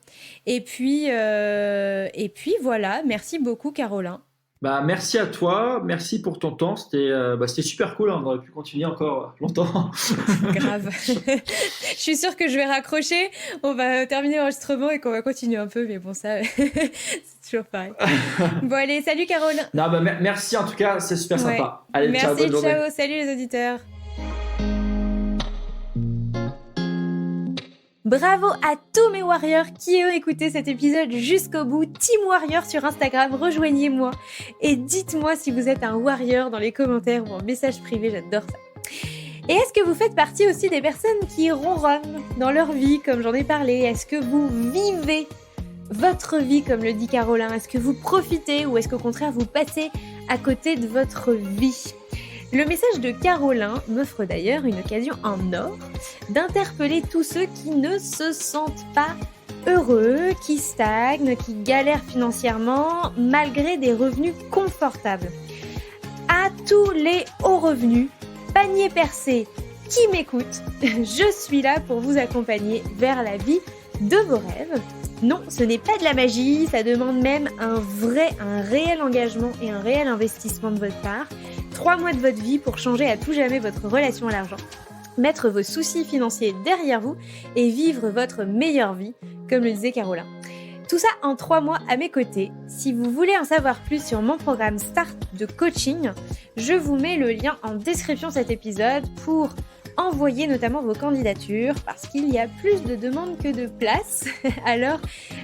Et puis voilà, merci beaucoup, Carolin. Merci à toi, merci pour ton temps, c'était super cool, on aurait pu continuer encore longtemps. Grave. Je suis sûre que je vais raccrocher, on va terminer l'enregistrement et qu'on va continuer un peu, mais bon ça, c'est toujours pareil. Bon allez, salut Carole. Non, merci en tout cas, c'est super sympa. Allez, merci, ciao, bonne journée. Ciao, salut les auditeurs. Bravo à tous mes warriors qui ont écouté cet épisode jusqu'au bout. Team Warrior sur Instagram, rejoignez-moi et dites-moi si vous êtes un warrior dans les commentaires ou en message privé, j'adore ça. Et est-ce que vous faites partie aussi des personnes qui ronronnent dans leur vie, comme j'en ai parlé? Est-ce que vous vivez votre vie, comme le dit Carolin? Est-ce que vous profitez ou est-ce qu'au contraire vous passez à côté de votre vie? Le message de Carolin m'offre d'ailleurs une occasion en or d'interpeller tous ceux qui ne se sentent pas heureux, qui stagnent, qui galèrent financièrement malgré des revenus confortables. À tous les hauts revenus, panier percé, qui m'écoute, je suis là pour vous accompagner vers la vie de vos rêves. Non, ce n'est pas de la magie, ça demande même un réel engagement et un réel investissement de votre part. 3 mois de votre vie pour changer à tout jamais votre relation à l'argent, mettre vos soucis financiers derrière vous et vivre votre meilleure vie, comme le disait Carolin. Tout ça en 3 mois à mes côtés. Si vous voulez en savoir plus sur mon programme Start de coaching, je vous mets le lien en description de cet épisode pour envoyer notamment vos candidatures parce qu'il y a plus de demandes que de places. Alors,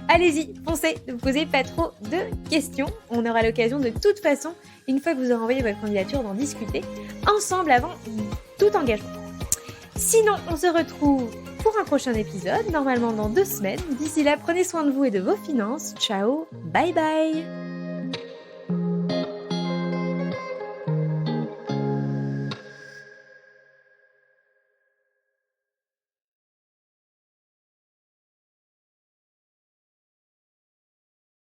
allez-y, foncez, ne vous posez pas trop de questions. On aura l'occasion de toute façon, une fois que vous aurez envoyé votre candidature, d'en discuter ensemble avant tout engagement. Sinon, on se retrouve pour un prochain épisode, normalement dans 2 semaines. D'ici là, prenez soin de vous et de vos finances. Ciao, bye bye!